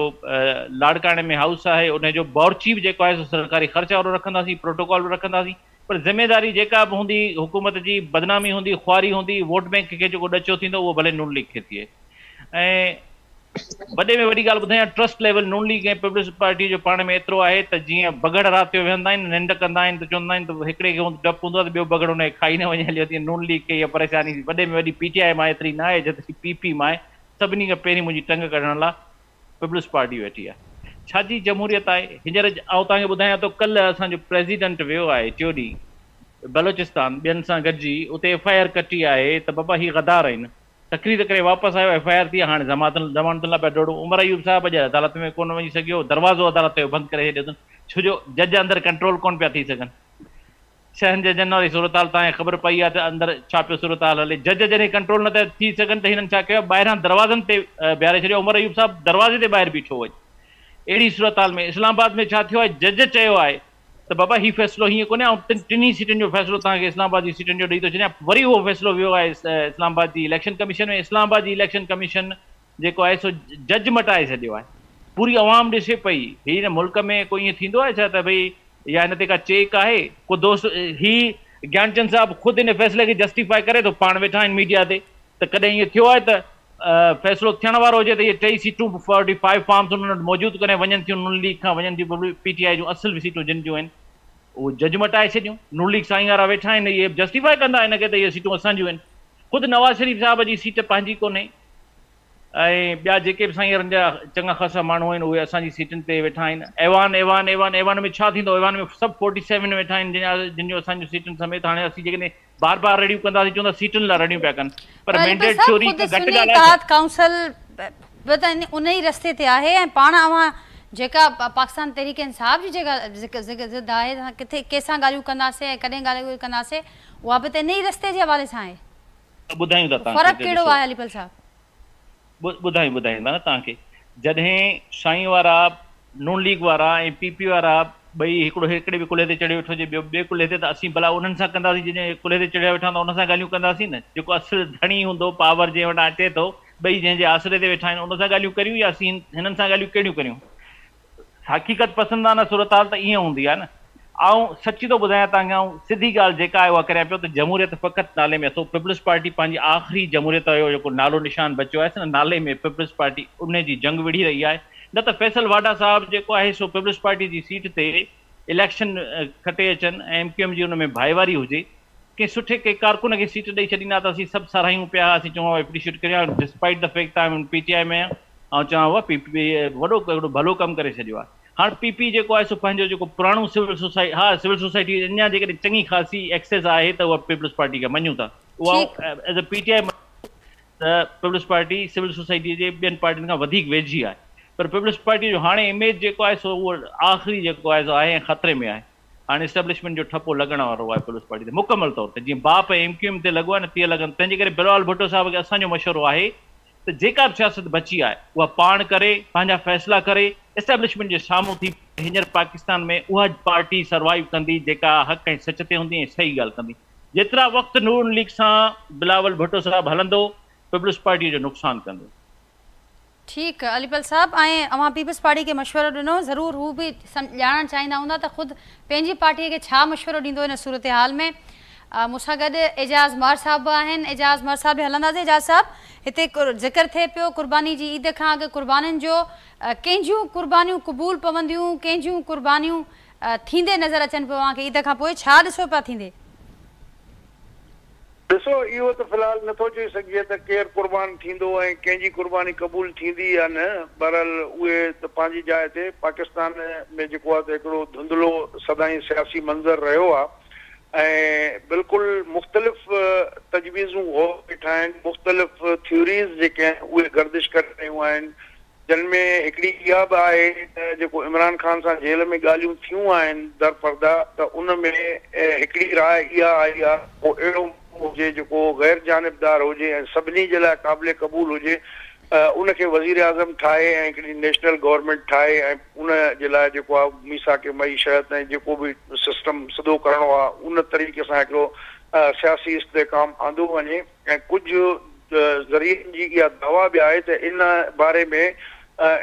लाड़काणे में हाउस आहे उनजो बावर्ची बि जेको आहे सरकारी ख़र्च वारो रखंदासीं, प्रोटोकॉल बि रखंदासीं, पर ज़िम्मेदारी जेका बि हूंदी हुकूमत जी, बदनामी हूंदी, ख्वारी हूंदी, वोट बैंक खे जेको ॾचो थींदो उहो भले नून लीग खे थिए। ऐं वॾे में वॾी ॻाल्हि ॿुधायां, ट्रस्ट लेवल नून लीग ऐं पीपल्स पार्टी जो पाण में एतिरो आहे त जीअं बगड़ राति जो वेहंदा आहिनि, निंड कंदा आहिनि त चवंदा आहिनि त हिकिड़े खे डपु हूंदो आहे त ॿियो बगड़ हुनखे खाई न वञे हलियो। तीअं नून लीग खे इहा परेशानी वॾे में वॾी PTI मां एतिरी न आहे जेतिरी PP मां आहे। सभिनी खां पहिरीं मुंहिंजी टंग कढण लाइ पीपल्स पार्टी वेठी आहे। छा जी जमहूरियत आहे? हींअर ऐं तव्हांखे ॿुधायां थो, कल्ह असांजो प्रेसिडेंट वियो आहे टियों ॾींहुं बलोचिस्तान ॿियनि सां गॾिजी, उते FIR कटी आहे त बाबा हीअ गदार आहिनि। तकरीर करे वापसि आयो, FIR थी, हाणे ज़मानतुनि लाइ पिया डोड़ो। उमर अयूब साहिब अॼु अदालत में कोन वञी सघियो, दरवाज़ो अदालत जो बंदि करे छॾियो अथनि, छो जो जज अंदरि कंट्रोल कोन पिया थी सघनि। 6 जजनि वारी सूरत हाल तव्हांखे ख़बर पई आहे त अंदरि छा पियो सूरत हाल हले। जज जॾहिं कंट्रोल न थी सघनि त हिननि छा कयो, ॿाहिरां दरवाज़नि ते बीहारे छॾियो। उमर अयूब साहिब दरवाज़े ते ॿाहिरि बीठो वञे। अहिड़ी सूरत हाल में इस्लामाबाद में छा थियो आहे, जज चयो आहे त बाबा हीउ फ़ैसिलो हीअं कोन्हे, ऐं टिनी सीटुनि जो फ़ैसिलो तव्हांखे इस्लामाबाद जी सीटुनि जो ॾेई थो छॾियां। वरी उहो फ़ैसिलो वियो आहे इस्लामाबाद जी इलेक्शन कमीशन में। इस्लामाबाद जी इलेक्शन कमीशन जेको आहे सो जज मटाए छॾियो आहे। पूरी अवाम ॾिसे पई, हीअ मुल्क में कोई ईअं थींदो आहे छा त भई या हिन ते का चेक आहे को दोस्त? ही ज्ञानचंद साहिबु ख़ुदि हिन फ़ैसिले खे जस्टिफाई करे थो, पाण वेठा आहिनि मीडिया ते, त कॾहिं ईअं थियो आहे त फ़ैसिलो थियण वारो हुजे त इहे 2 सीटूं 45 फॉर्म्स उन्हनि वटि मौजूदु करे वञनि थियूं, नून लीग खां वञनि थियूं PTI जूं असुल सीटूं जिन जूं आहिनि। उहो जज मटाए छॾियूं। नून लीग साईं वारा वेठा आहिनि, इहे जस्टिफाई कंदा हिनखे त इहे सीटूं असांजियूं आहिनि। ख़ुदि नवाज़ शरीफ़ साहिब जी सीट पंहिंजी कोन्हे ऐं ॿिया जेके बि साईं जा चङा ख़ासा माण्हू आहिनि उहे असांजी सीटुनि ते वेठा आहिनि। एवान में छा थींदो? एवान में सभु 47 वेठा आहिनि जिन जो असांजूं सीटुनि समेत। हाणे असीं जेकॾहिं बार बार रड़ियूं कंदासीं चवंदा सीटुनि लाइ रड़ियूं पिया कनि, पर मैंडेट चोरी घटि ॻाल्हि काउंसिल उन ई रस्ते ते आहे ऐं पाण अवां जेका पाकिस्तान तहरीक इंसाफ जी जेका ज़िद आहे किथे कंहिंसां ॻाल्हियूं कंदासीं ऐं कॾहिं ॻाल्हियूं कंदासीं उहा बि त इन ई रस्ते जे हवाले सां आहे। ॿुधायूं था तव्हांखे फ़र्क़ु कहिड़ो आहे अलीपल साहब? ॿुधाईंदा न तव्हांखे। जॾहिं साईं वारा, नून लीग वारा ऐं पीपी वारा ॿई हिकिड़े बि कुल्हे ते चढ़ी वेठो हुजे, ॿिए कुल्हे ते, त असीं भला उन्हनि सां कंदासीं जॾहिं कुल्हे ते चढ़िया वेठा हूंदा उन सां ॻाल्हियूं कंदासीं न। जेको असुलु धणी हूंदो, पावर जंहिं वटां अचे थो, ॿई जंहिंजे आसिरे ते वेठा आहिनि उन सां ॻाल्हियूं करियूं या असीं हिननि सां ॻाल्हियूं कहिड़ियूं करियूं? हक़ीक़त पसंदि सूरत हाल त ईअं हूंदी आहे न। ऐं सची थो ॿुधायां तव्हांखे, ऐं सिधी ॻाल्हि जेका आहे उहा करियां पियो त जमहूरियत फ़क़ति नाले में अथव। पीपल्स पार्टी पंहिंजी आख़िरी जमहूरियत जो जेको नालो निशान बचियो आहे न, नाले में पीपल्स पार्टी उन जी जंग विढ़ी रही आहे। न त फैसल वाडा साहब जेको आहे सो पीपल्स पार्टी जी सीट ते इलेक्शन खटे अचनि ऐं MQM जी हुन में भाईवारी हुजे, कंहिं सुठे कंहिं कारकुन खे सीट ॾेई छॾींदा त असीं सभु सारायूं पिया, असीं चऊं एप्रिशिएट करियां डिस्पाइट द फैक्ट तव्हां PTI में ऐं चवां PP वॾो हिकिड़ो भलो कमु करे छॾियो आहे। हाणे PP जेको आहे सो पंहिंजो जेको पुराणो सिविल सोसाइटी, हा सिविल सोसाइटी अञा जेकॾहिं चङी ख़ासी एक्सेस आहे त उहा पीपल्स पार्टी खे मञूं था। उहा एज़ अ PTI त पीपल्स पार्टी सिविल सोसाइटी जे ॿियनि पार्टियुनि खां वधीक वेझी आहे। पर पीपल्स पार्टी जो हाणे इमेज जेको आहे सो उहो आख़िरी जेको आहे सो आहे ऐं ख़तरे में आहे। हाणे एस्टेब्लिशमेंट जो ठपो लॻण वारो आहे पीपल्स पार्टी ते मुकमल तौर ते, जीअं बाप MQM ते लॻो आहे न तीअं लॻनि। तंहिंजे करे बिलावल भुट्टो साहिब खे असांजो मशवरो आहे त जेका बि सियासत बची आहे उहा पाण करे, पंहिंजा फ़ैसिला करे, एस्टेब्लिशमेंट जे साम्हूं थी हींअर पाकिस्तान में उहा पार्टी सर्वाइव कंदी जेका हक़ ऐं सच ते हूंदी ऐं सही ॻाल्हि कंदी। जेतिरा वक़्तु नून लीग सां बिलावल भुट्टो साहिबु हलंदो, पीपल्स पार्टी जो नुक़सानु कंदो। ठीकु आहे अलीपल साहब, ऐं अवां पीपल्स पार्टी खे मशवरो ॾिनो, ज़रूरु हू बि ॼाणणु चाहींदा हूंदा त ख़ुदि पंहिंजी पार्टीअ खे छा मशवरो ॾींदो हिन सूरत हाल में। मूंसां गॾु एजाज़ मर साहब बि आहिनि। एजाज़ मर साहब बि हलंदासीं। एजाज़ साहब, हिते ज़िक्र थिए पियो कुर्बानी जी ईद खां अॻु कुर्बानीनि जो, कंहिंजियूं कुर्बानियूं क़बूल पवंदियूं, कंहिंजियूं कुर्बानियूं थींदे नज़र अचनि पियो तव्हांखे ईद खां पोइ, छा ॾिसो पिया थींदे? ॾिसो, इहो त फ़िलहाल नथो चई सघिजे त केरु कुर्बान थींदो ऐं कंहिंजी कुर्बानी क़बूल थींदी या न। बहरहाल उहे त पंहिंजी जाइ ते पाकिस्तान में जेको आहे त हिकिड़ो धुंधलो सदाईं सियासी मंज़र रहियो आहे ऐं बिल्कुलु मुख़्तलिफ़ तजवीज़ूं हो वेठा आहिनि, मुख़्तलिफ़ थ्योरीज़ जेके आहिनि उहे गर्दिश करे रहियूं आहिनि, जिन में हिकिड़ी इहा बि आहे त जेको इमरान ख़ान सां जेल में ॻाल्हियूं थियूं आहिनि दरपर्दा, त उन में हिकिड़ी राय इहा आई आहे पोइ अहिड़ो हुजे जेको गैर जानिबदार हुजे ऐं सभिनी जे लाइ क़ाबिल क़बूल हुजे, उनखे वज़ीर आज़म ठाहे ऐं हिकिड़ी नेशनल गवर्नमेंट ठाहे ऐं उन जे लाइ जेको आहे मीसाक मईशत ऐं जेको बि सिस्टम सिधो करिणो आहे उन तरीक़े सां हिकिड़ो सियासी इस्तेकाम आंदो वञे। ऐं कुझु ज़रियनि जी इहा दवा बि आहे त इन बारे में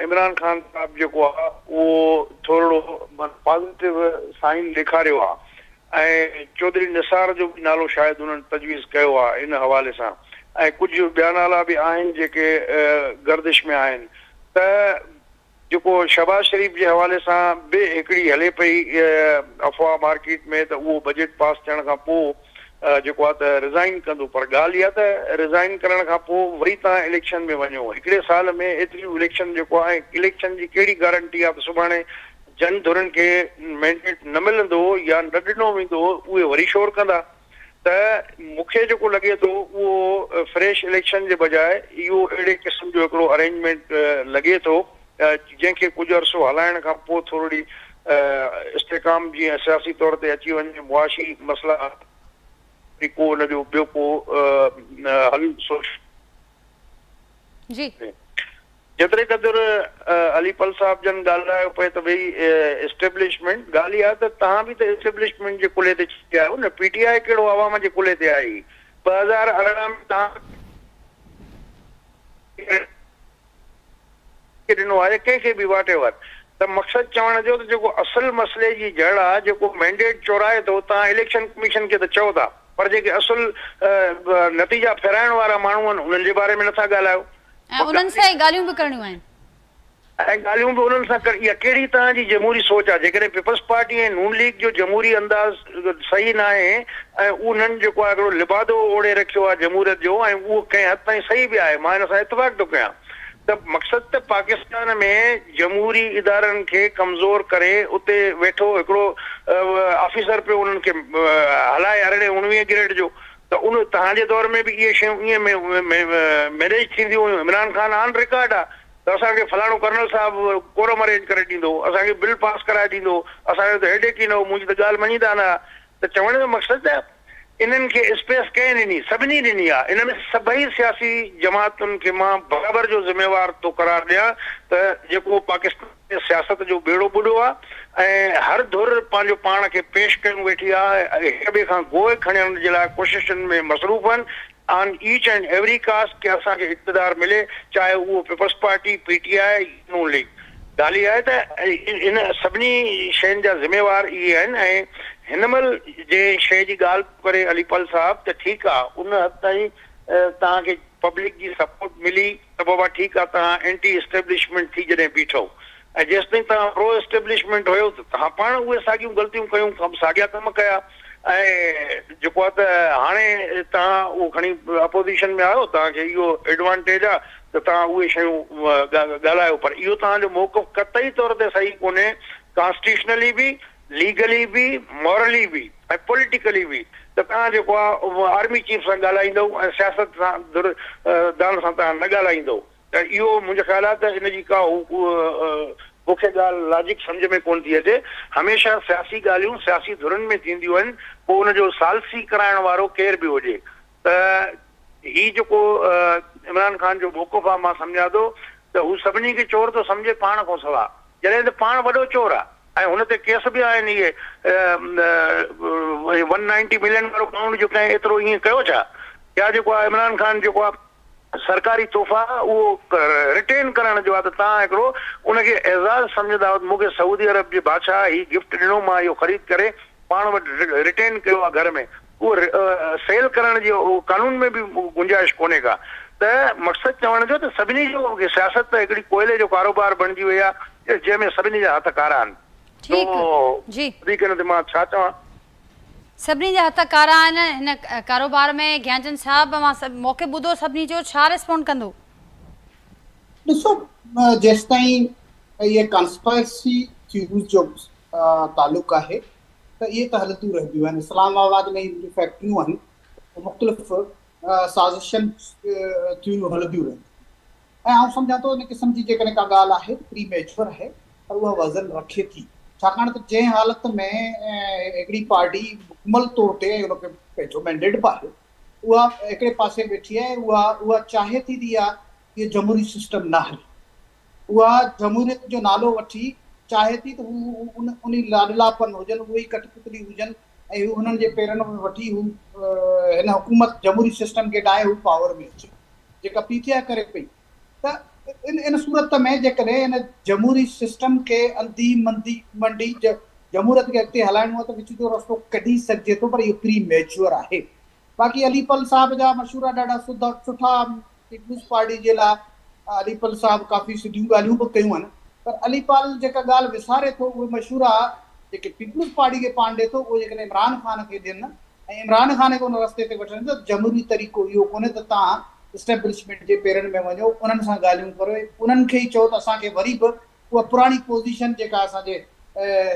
इमरान ख़ान साहिबु जेको आहे उहो थोरो पॉज़िटिव साइन ॾेखारियो आहे ऐं चौधरी निसार जो बि नालो शायदि उन्हनि तजवीज़ कयो आहे इन हवाले सां, ऐं कुझु ॿिया नाला बि आहिनि जेके गर्दिश में आहिनि। त जेको शहबाज शरीफ़ जे हवाले सां बि हिकिड़ी हले पई अफ़वाह मार्केट में त उहो बजट पास थियण खां पोइ जेको आहे त रिज़ाइन कंदो, पर ॻाल्हि इहा त रिज़ाइन करण खां पोइ वरी तव्हां इलेक्शन में वञो। हिकिड़े साल में एतिरियूं इलेक्शन जेको आहे, इलेक्शन जी कहिड़ी गारंटी आहे त सुभाणे जन धुरनि खे मैंडेट न मिलंदो या न ॾिनो वेंदो, उहे वरी शोर कंदा। त मूंखे जेको लॻे थो उहो फ्रेश इलेक्शन जे बजाए इहो अहिड़े क़िस्म जो हिकिड़ो अरेंजमेंट लॻे थो जंहिंखे कुझु अरसो हलाइण खां पोइ थोरी इस्तेकाम जीअं सियासी तौर ते अची वञे, मुआशी मसइला को हुनजो ॿियो को हल सोच जी। जेतिरे क़दुरु अलीपल साहिब जन ॻाल्हायो पिए त भई एस्टेब्लिशमेंट, ॻाल्हि इहा त तव्हां बि त एस्टेब्लिशमेंट जे कुल्हे ते आहियो न। PTI कहिड़ो अवाम जे कुल्हे ते आई? 2018 में तव्हां ॾिनो आहे कंहिंखे बि वाट एवर। त मक़सदु चवण जो त जेको असुल मसइले जी जड़ आहे, जेको मैंडेट चोराए थो, तव्हां इलेक्शन कमीशन खे त चओ था, पर जेके असुल नतीजा फेराइण वारा माण्हू आहिनि उन्हनि जे बारे में नथा ॻाल्हायो। उन्हनि सां ॻाल्हियूं बि करणियूं आहिनि। ॻाल्हियूं बि उन्हनि सां इहा कहिड़ी तरह जी जमहूरी सोच आहे। जेकॾहिं पीपल्स पार्टी ऐं नून लीग जो जमहूरी अंदाज़ सही न आहे ऐं उन्हनि जेको आहे हिकिड़ो लिबादो ओढ़े रखियो आहे जमहूरियत जो, ऐं उहो कंहिं हद ताईं सही बि आहे, मां हिन सां इतफ़ाक़ थो कयां त मक़सदु त पाकिस्तान में जमहूरी इदारनि खे कमज़ोर करे उते वेठो हिकिड़ो ऑफिसर पियो उन्हनि खे हलाए अरिड़हें 19 ग्रेड जो, त उन तव्हांजे दौर में बि इहे शयूं ईअं मैनेज थींदियूं हुयूं। इमरान ख़ान ऑन रिकॉर्ड आहे त असांखे फलाणो कर्नल साहिबु कोरम अरेंज करे ॾींदो, असांखे बिल पास कराए ॾींदो, असांजो त हेडेक ई न हो, मुंहिंजी त ॻाल्हि मञीदा न। त चवण जो मक़सदु आहे इन्हनि खे स्पेस कंहिं ॾिनी, सभिनी ॾिनी आहे। इन में सभई सियासी जमातुनि खे मां बराबरि जो ज़िम्मेवार थो करार ॾियां त जेको पाकिस्तान में सियासत जो बेड़ो ॿुॾो आहे ऐं हर धुर पंहिंजो पाण खे पेश कयूं वेठी आहे, हिक ॿिए खां गोए खणण जे लाइ कोशिशुनि में मसरूफ़ आहिनि on each and every cost के असांखे इक़्तिदार मिले, चाहे उहो पीपल्स पार्टी, पीटीआई, नून लीग। ॻाल्हि इहा आहे त इन सभिनी शयुनि जा ज़िम्मेवार इहे आहिनि। ऐं हिन महिल जे शइ जी ॻाल्हि करे अलीपल साहिबु त ठीकु आहे, उन हद ताईं तव्हांखे पब्लिक जी सपोर्ट मिली त बाबा ठीकु आहे, तव्हां एंटी एस्टेब्लिशमेंट थी जॾहिं बीठो ऐं जेसिताईं तव्हां प्रो एस्टेब्लिशमेंट हुयो त तव्हां पाण उहे साॻियूं ग़लतियूं कयूं, साॻिया कम कया। ऐं जेको आहे त हाणे तव्हां उहो खणी अपोज़िशन में आहियो, तव्हांखे इहो एडवांटेज आहे त तव्हां उहे शयूं ॻाल्हायो, पर इहो तव्हांजो मौक़िफ़ कतई तौर ते सही कोन्हे, कॉन्स्टिट्यूशनली बि, लीगली बि, मॉरली बि ऐं पॉलिटिकली बि। त तव्हां जेको आहे आर्मी चीफ सां ॻाल्हाईंदव ऐं सियासत सां दान सां तव्हां न ॻाल्हाईंदव, त इहो मुंहिंजो ख़्यालु आहे त हिनजी का मूंखे ॻाल्हि लॉजिक सम्झ में कोन थी अचे। हमेशह सियासी ॻाल्हियूं सियासी धुरनि में थींदियूं आहिनि, पोइ हुनजो सालसी कराइण वारो केर बि हुजे। त ही जेको इमरान ख़ान जो मौक़िफ़ आहे, मां सम्झां थो त हू सभिनी खे चोर थो सम्झे पाण खां सवाइ, जॾहिं त पाण वॾो चोर आहे। ऐं हुन ते केस बि आहिनि, इहे 190 मिलियन वारो काउंट जो कंहिं एतिरो ईअं कयो छा? या जेको आहे इमरान ख़ान जेको आहे सरकारी तोहफ़ा उहो रिटेन करण जो आहे, त तव्हां हिकिड़ो उनखे एज़ाज़ सम्झंदा। मूंखे सऊदी अरब जे बादशाह ही गिफ्ट ॾिनो, मां इहो ख़रीद करे पाण वटि रिटेन कयो आहे घर में, उहो सेल करण जी कानून में बि गुंजाइश कोन्हे का। त मक़सदु चवण जो त सभिनी जो सियासत त हिकिड़ी कोयले जो कारोबार बणिजी वई आहे जंहिंमें सभिनी जा हथ कारा आहिनि। मां छा चवां, सभिनी जा हथ कारा आहिनि हिन कारोबार में। ज्ञानचंद साहिब, मां मौक़े ॿुधो सभिनी जो, छा रिस्पॉन्ड कंदो? ॾिसो, जेसि ताईं इहे कॉन्स्पिरेसी थ्यूरीज़ जो तालुक़ु आहे त इहे त हलंदियूं रहंदियूं आहिनि। इस्लामाबाद में फैक्ट्रियूं आहिनि, मुख़्तलिफ़ साज़िशन थियूं हलंदियूं रहंदियूं। ऐं आउं सम्झां थो इन क़िस्म जी जेकॾहिं का ॻाल्हि आहे प्री मैच्योर आहे त उहा वज़न रखे थी, छाकाणि त जंहिं हालत में हिकिड़ी पार्टी मुकमल तौर ते हुनखे पंहिंजो मैंडेट बि आहे, उहा हिकिड़े पासे वेठी आहे, उहा चाहे थी इहा इहो जमहूरी सिस्टम न हले, उहा जमहूरियत जो नालो वठी चाहे थी त हू उन लाडलापन हुजनि, उहे ई कठपुतली हुजनि ऐं हुननि जे पेरनि में वठी हू हिन हुकूमत जमहूरी सिस्टम खे ॾाहे हू पावर में अचे, जेका पीटीआई करे पई। त इन सूरत में जेकॾहिं हिन जमहूरी सिस्टम खे अंधी मंडी जमहूरियत खे अॻिते हलाइणो आहे त विच जो रस्तो कढी सघिजे थो, पर इहो प्री मैच्योर आहे। बाक़ी अलीपल साहिब जा मशूरा ॾाढा सुठा पीपल्स पार्टी जे लाइ अलीपल साहिब काफ़ी सिधियूं ॻाल्हियूं बि कयूं आहिनि, पर अलीपल जेका ॻाल्हि विसारे थो उहे मशूरा जेके पीपल्स पार्टी खे पाण ॾिए थो उहे जेकॾहिं इमरान ख़ान खे ॾियनि ऐं इमरान ख़ान खे उन रस्ते ते वठनि त जमहूरी तरीक़ो इहो कोन्हे त तव्हां इस्टेब्लिशमेंट जे पेरनि में वञो, उन्हनि सां ॻाल्हियूं करो, उन्हनि खे ई चओ त असांखे वरी बि उहा पुराणी पोज़ीशन जेका असांजे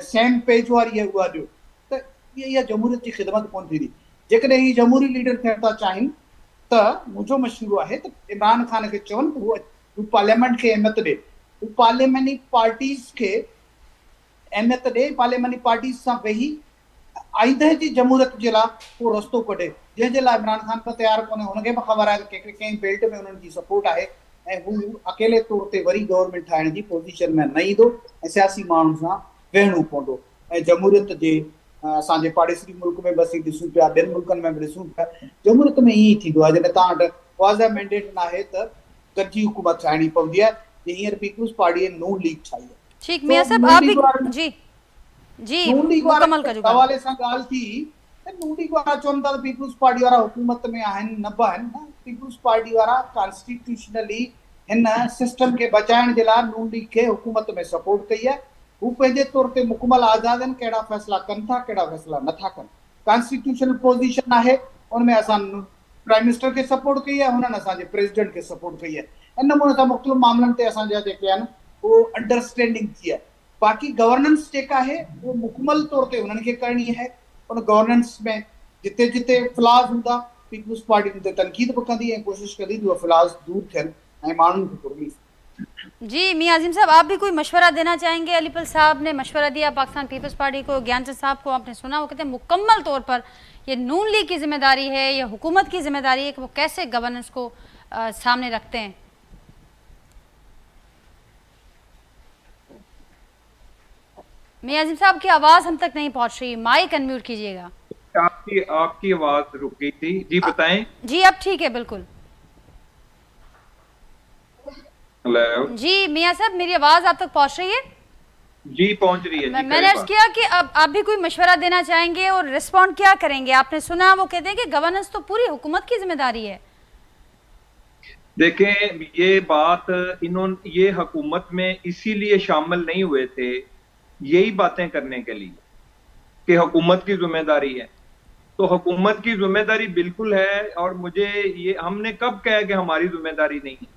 सेम पेज वारी आहे उहा ॾियो। त इहा जमहूरियत जी ख़िदमत कोन थींदी। जेकॾहिं हीअ जमहूरी लीडर थियण था चाहिनि त मुंहिंजो मशवरो आहे त इमरान ख़ान खे चवनि त हू पार्लियामेंट खे अहमियत ॾे, हू पार्लियामेंटी पार्टीज़ खे अहमियत ॾे, पार्लियामेंटी पार्टीज़ सां वेही आईंदह जी जमहूरियत जे लाइ को रस्तो कढे, जंहिंजे लाइ इमरान ख़ान बि तयारु कोन्हे। हुनखे बि ख़बर आहे त कंहिं बेल्ट में हुननि जी सपोर्ट आहे ऐं हू अकेले तौर ते वरी गवर्नमेंट ठाहिण जी पोज़ीशन में न ईंदो ऐं सियासी माण्हुनि सां वेहणो पवंदो। ऐं जमहूरियत जे असांजे पाड़ेसरी मुल्क में बि ॾिसूं पिया, ॿियनि मुल्कनि में बि ॾिसूं पिया, जमहूरियत में ईअं ई थींदो आहे। जॾहिं तव्हां वटि वाज़ह मैंडेट न आहे त गॾिजी हुकूमत ठाहिणी पवंदी आहे, हींअर पीपल्स पार्टी नून लीग ठाही आहे। ठीक मियां साहब, आप भी जी जी मुकम्मल कजो। हवाले सां ॻाल्हि थी त नून लीग वारा चवनि था त पीपल्स पार्टी वारा हुकूमत में आहिनि, न बि आहिनि। पीपल्स पार्टी वारा कॉन्स्टिट्यूशनली इन सिस्टम के बचाइण जे लाइ नून लीग खे हुकूमत में सपोर्ट कई है। हू पंहिंजे तौर ते मुकमल आज़ाद आहिनि, कहिड़ा फ़ैसिला कनि था, कहिड़ा फ़ैसिला नथा कनि। कॉन्स्टिट्यूशनल पोजीशन आहे, उनमें असां प्राइम मिनिस्टर के सपोर्ट कई है, हुननि असांजे प्रेसिडेंट के सपोर्ट कई है। इन नमूने सां मुख़्तलिफ़ मामलनि ते असांजा जेके आहिनि उहो अंडरस्टैंडिंग थी है। बाक़ी गवर्नेंस जेका आहे वो मुकमल तौर ते हुननि खे करणी है। उन गवर्नेंस में जिते जिते फ्लॉज हूंदा पीपल्स पार्टी उन ते तनक़ीद बि कंदी ऐं कोशिश कंदी उहे फ्लॉज दूर थियनि ऐं माण्हुनि खे कुर्बी। जी मियां अजीम साहब, आप भी कोई मशवरा देना चाहेंगे? अलीपल साहब ने मशवरा दिया पाकिस्तान पीपल्स पार्टी को, ज्ञानचंद साहब को आपने सुना, वो कहते हैं मुकम्मल तौर पर ये नून लीग की जिम्मेदारी है, ये हुकूमत की जिम्मेदारी है कि वो कैसे गवर्नेंस को सामने रखते हैं। मियां अजीम साहब की आवाज हम तक नहीं पहुंच रही, माइक अनम्यूट कीजिएगा। आपकी आवाज रुक गई थी। जी बताएं। जी अब ठीक है, बिल्कुल। जी मियां साहब, मेरी आवाज आप तक पहुंच रही है? जी पहुंच रही है। मैंने अर्ज किया कि अब आप भी कोई मशवरा देना चाहेंगे और रिस्पॉन्ड क्या करेंगे? आपने सुना, वो कहते हैं कि गवर्नेंस तो पूरी हुकूमत की जिम्मेदारी है। देखें, ये बात ये हुकूमत में इसीलिए शामिल नहीं हुए थे यही बातें करने के लिए कि हुकूमत की जिम्मेदारी है। तो हुकूमत की जिम्मेदारी बिल्कुल है। और मुझे ये हमने कब कहा कि हमारी जिम्मेदारी नहीं है?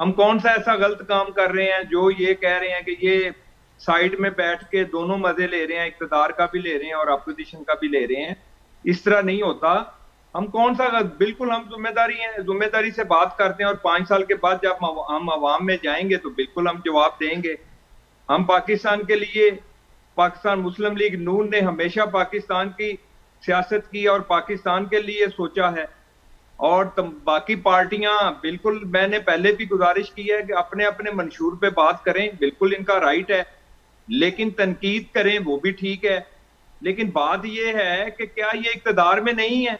हम कौन सा ऐसा गलत काम कर रहे हैं जो ये कह रहे हैं कि ये साइड में बैठ के दोनों मजे ले रहे हैं, इक़्तिदार का भी ले रहे हैं और अपोजिशन का भी ले रहे हैं? इस तरह नहीं होता। हम कौन सा बिल्कुल हम जिम्मेदारी से बात करते हैं और 5 साल के बाद जब हम अवाम में जाएंगे तो बिल्कुल हम जवाब देंगे। हम पाकिस्तान के लिए, पाकिस्तान मुस्लिम लीग नून ने हमेशा पाकिस्तान की सियासत की और पाकिस्तान के लिए सोचा है। और बाकी पार्टियां बिल्कुल, मैंने पहले भी गुजारिश की है कि अपने अपने मंशूर पे बात करें, बिल्कुल इनका राइट है, लेकिन तनकीद करें वो भी ठीक है। लेकिन बात ये है कि क्या ये इक़्तिदार में नहीं है?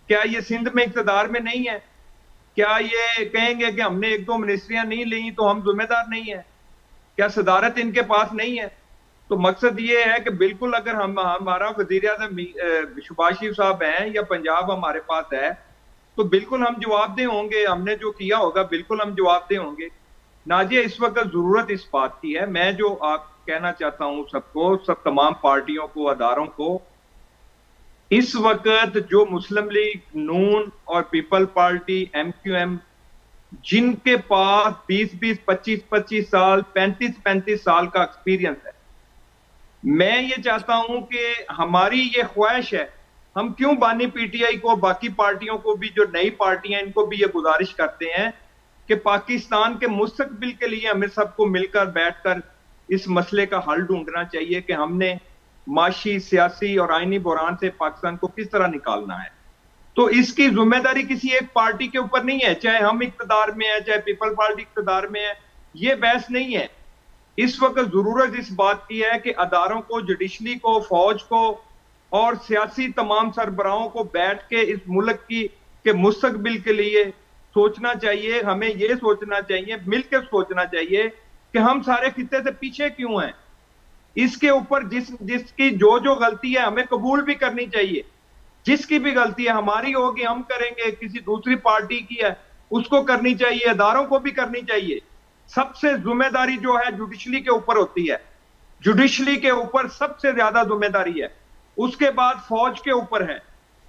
क्या ये सिंध में इक़्तिदार में नहीं है? क्या ये कहेंगे कि हमने 1-2 मिनिस्ट्रियां नहीं ली तो हम जिम्मेदार नहीं है? क्या सदारत इनके पास नहीं है? तो मकसद ये है कि बिल्कुल अगर हमारा वज़ीर-ए-आज़म शहबाज शरीफ साहब हैं या पंजाब हमारे पास है तो बिल्कुल हम जवाबदेह होंगे। हमने जो किया होगा बिल्कुल हम जवाबदेह होंगे। नाजिया, इस वक्त जरूरत इस बात की है, मैं जो आप कहना चाहता हूं सबको, सब तमाम पार्टियों को, अदारों को, इस वक्त जो मुस्लिम लीग नून और पीपल पार्टी MQM जिनके पास 20-20, 25-25 साल, 35-35 साल का एक्सपीरियंस है, मैं ये चाहता हूं कि हमारी ये ख्वाहिश है, हम क्यों बानी PTI को, बाकी पार्टियों को भी, जो नई पार्टियां, इनको भी ये गुजारिश करते हैं कि पाकिस्तान के मुस्तकबिल के लिए हमें सबको मिलकर बैठकर इस मसले का हल ढूंढना चाहिए कि हमने माशी, सियासी और आईनी बुरान से पाकिस्तान को किस तरह निकालना है। तो इसकी जिम्मेदारी किसी एक पार्टी के ऊपर नहीं है, चाहे हम इक़्तिदार में है, चाहे पीपल पार्टी इक़्तिदार में है, ये बहस नहीं है। इस वक्त जरूरत इस बात की है कि अदारों को, जुडिशली को, फौज को और सियासी तमाम सरबराहों को बैठ के इस मुल्क के मुस्तकबिल के लिए सोचना चाहिए। हमें ये सोचना चाहिए, मिलकर सोचना चाहिए कि हम सारे खित्ते से पीछे क्यों हैं। इसके ऊपर जिसकी जो गलती है हमें कबूल भी करनी चाहिए। जिसकी भी गलती है हमारी होगी हम करेंगे, किसी दूसरी पार्टी की है उसको करनी चाहिए, अदारों को भी करनी चाहिए। सबसे जिम्मेदारी जो है जुडिशली के ऊपर होती है, जुडिशली के ऊपर सबसे ज्यादा जिम्मेदारी है, उसके बाद फौज के ऊपर है,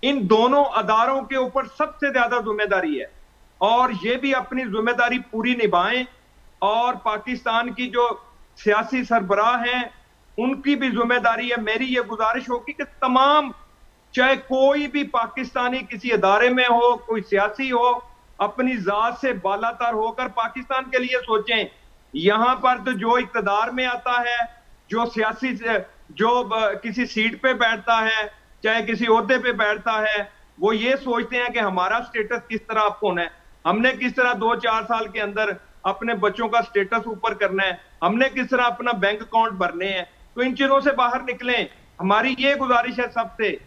इन दोनों अदारों के ऊपर सबसे ज्यादा जिम्मेदारी है। और ये भी अपनी जिम्मेदारी पूरी निभाएं और पाकिस्तान की जो सियासी सरबराह हैं उनकी भी जिम्मेदारी है। मेरी ये गुजारिश होगी कि तमाम, चाहे कोई भी पाकिस्तानी किसी अदारे में हो, कोई सियासी हो, अपनी जात से बालातर होकर पाकिस्तान के लिए सोचें। यहां पर तो जो इक़्तिदार में आता है, जो सियासी, जो किसी सीट पे बैठता है, चाहे किसी ओहदे पे बैठता है, वो ये सोचते हैं कि हमारा स्टेटस किस तरह अप होना है, हमने किस तरह 2-4 साल के अंदर अपने बच्चों का स्टेटस ऊपर करना है, हमने किस तरह अपना बैंक अकाउंट भरने हैं। तो इन चीजों से बाहर निकलें। हमारी ये गुजारिश है सबसे।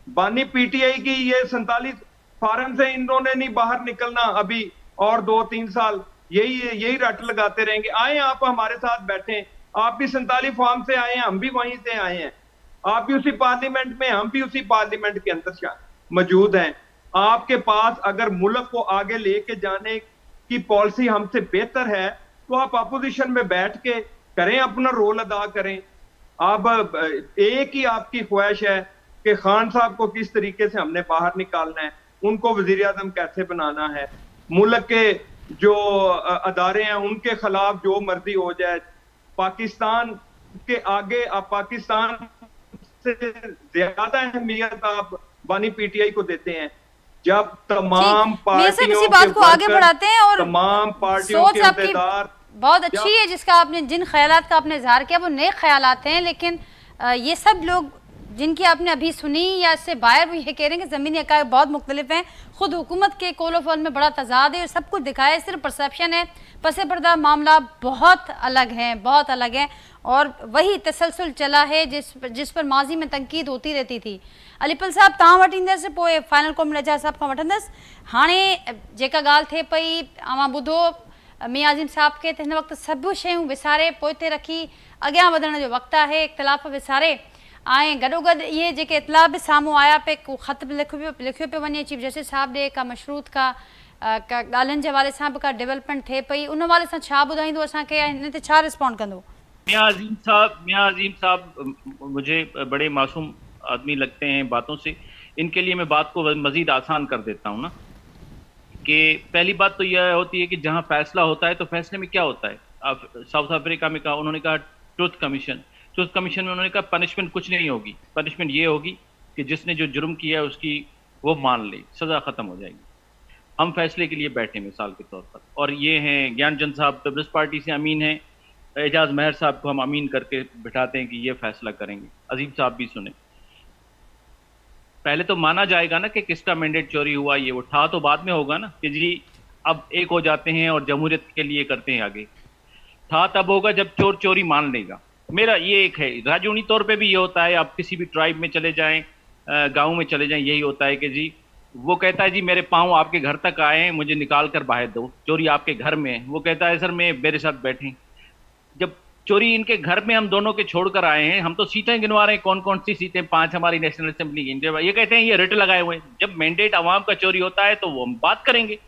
बानी PTI की ये 47 फार्म से इन्होंने नहीं बाहर निकलना अभी, और 2-3 साल यही रट लगाते रहेंगे। आए आप हमारे साथ बैठे, आप भी 47 फॉर्म से आए हैं, हम भी वहीं से आए हैं, आप भी उसी पार्लियामेंट में, हम भी उसी पार्लियामेंट के अंदर मौजूद हैं। आपके पास अगर मुल्क को आगे लेके जाने की पॉलिसी हमसे बेहतर है तो आप अपोजिशन में बैठ के करें, अपना रोल अदा करें। अब एक ही आपकी ख्वाहिश है कि खान साहब को किस तरीके से हमने बाहर निकालना है, उनको वजीर आजम कैसे बनाना है, मुल्क के जो अदारे हैं उनके खिलाफ जो मर्जी हो जाए, पाकिस्तान के आगे आप पाकिस्तान से ज्यादा अहमियत आप बानी पीटीआई को देते हैं। जब तमाम पार्टियों इसी बात को आगे बढ़ाते हैं और तमाम पार्टियों के अहदेदार बहुत अच्छी है जिसका आपने जिन ख्यालात का आपने इजहार किया वो नए ख्यालात हैं, लेकिन ये सब लोग जिनकी आपने अभी सुनी या इससे बाहर भी ये कह रहे हैं कि ज़मीनी हक़ाइक़ बहुत मुख्तलिफ हैं, खुद हुकूमत के कौल व फ़ौल में बड़ा तजाद है और सब कुछ दिखाया, सिर्फ परसेप्शन है, पसे पर्दा मामला बहुत अलग हैं, बहुत अलग हैं और वही तसलसल चला है जिस पर माजी में तनकीद होती रहती थी। अलीपल साहब तव्हां वटि ईंदसि, पोइ फाइनल कॉमेंट एजाज साहब खां वठंदसि। हाणे जेका ॻाल्हि थिए पई, अवां ॿुधो मियां आज़िम साहब के हिन वक़्तु सभु शयूं विसारे पोइते रखी अॻियां वधण जो वक़्तु आहे, इख़्तिलाफ़ विसारे ऐं गॾोगॾु इहे जेके इतला बि साम्हूं आया पे, को ख़त बि लिखियो पियो वञे चीफ जस्टिस साहब ॾे, का मशरूत का ॻाल्हियुनि जे हवाले सां बि का डेवलपमेंट थिए पई, उन हवाले सां छा ॿुधाईंदो असांखे, हिन ते छा रिस्पॉन्ड कंदो? मियां अज़ीम साहब मुझे बड़े मासूम आदमी लगते हैं बातों से, इनके लिए मैं बात को मज़ीद आसान कर देता हूँ ना, कि पहली बात तो यह होती है कि जहाँ फैसला होता है तो फैसले में क्या होता है। अब साउथ अफ्रीका में कहा, उन्होंने कहा ट्रुथ कमीशन में उन्होंने कहा पनिशमेंट कुछ नहीं होगी, पनिशमेंट ये होगी कि जिसने जो जुर्म किया है उसकी वो मान ले, सज़ा ख़त्म हो जाएगी। हम फैसले के लिए बैठे मिसाल के तौर पर, और ये हैं ज्ञान चंद साहब पीपल्स पार्टी से अमीन हैं, एजाज महर साहब को हम अमीन करके बिठाते हैं कि ये फैसला करेंगे, अजीम साहब भी सुने। पहले तो माना जाएगा ना कि किसका मैंडेट चोरी हुआ, ये उठा तो बाद में होगा ना कि जी अब एक हो जाते हैं और जमहूरियत के लिए करते हैं आगे। था तब होगा जब चोर चोरी मान लेगा। मेरा ये एक है, राजूनी तौर पे भी ये होता है, आप किसी भी ट्राइब में चले जाएं, गांव में चले जाएं, यही होता है कि जी वो कहता है जी मेरे पाँव आपके घर तक आए हैं, मुझे निकाल कर बाहर दो, चोरी आपके घर में है। वो कहता है सर मैं मेरे साथ बैठे, जब चोरी इनके घर में हम दोनों के छोड़कर आए हैं, हम तो सीटें गिनवा रहे हैं, कौन कौन सी सीटें, 5 हमारी नेशनल असेंबली की, ये कहते हैं ये रिट लगाए हुए हैं। जब मैंडेट अवाम का चोरी होता है तो वो हम बात करेंगे,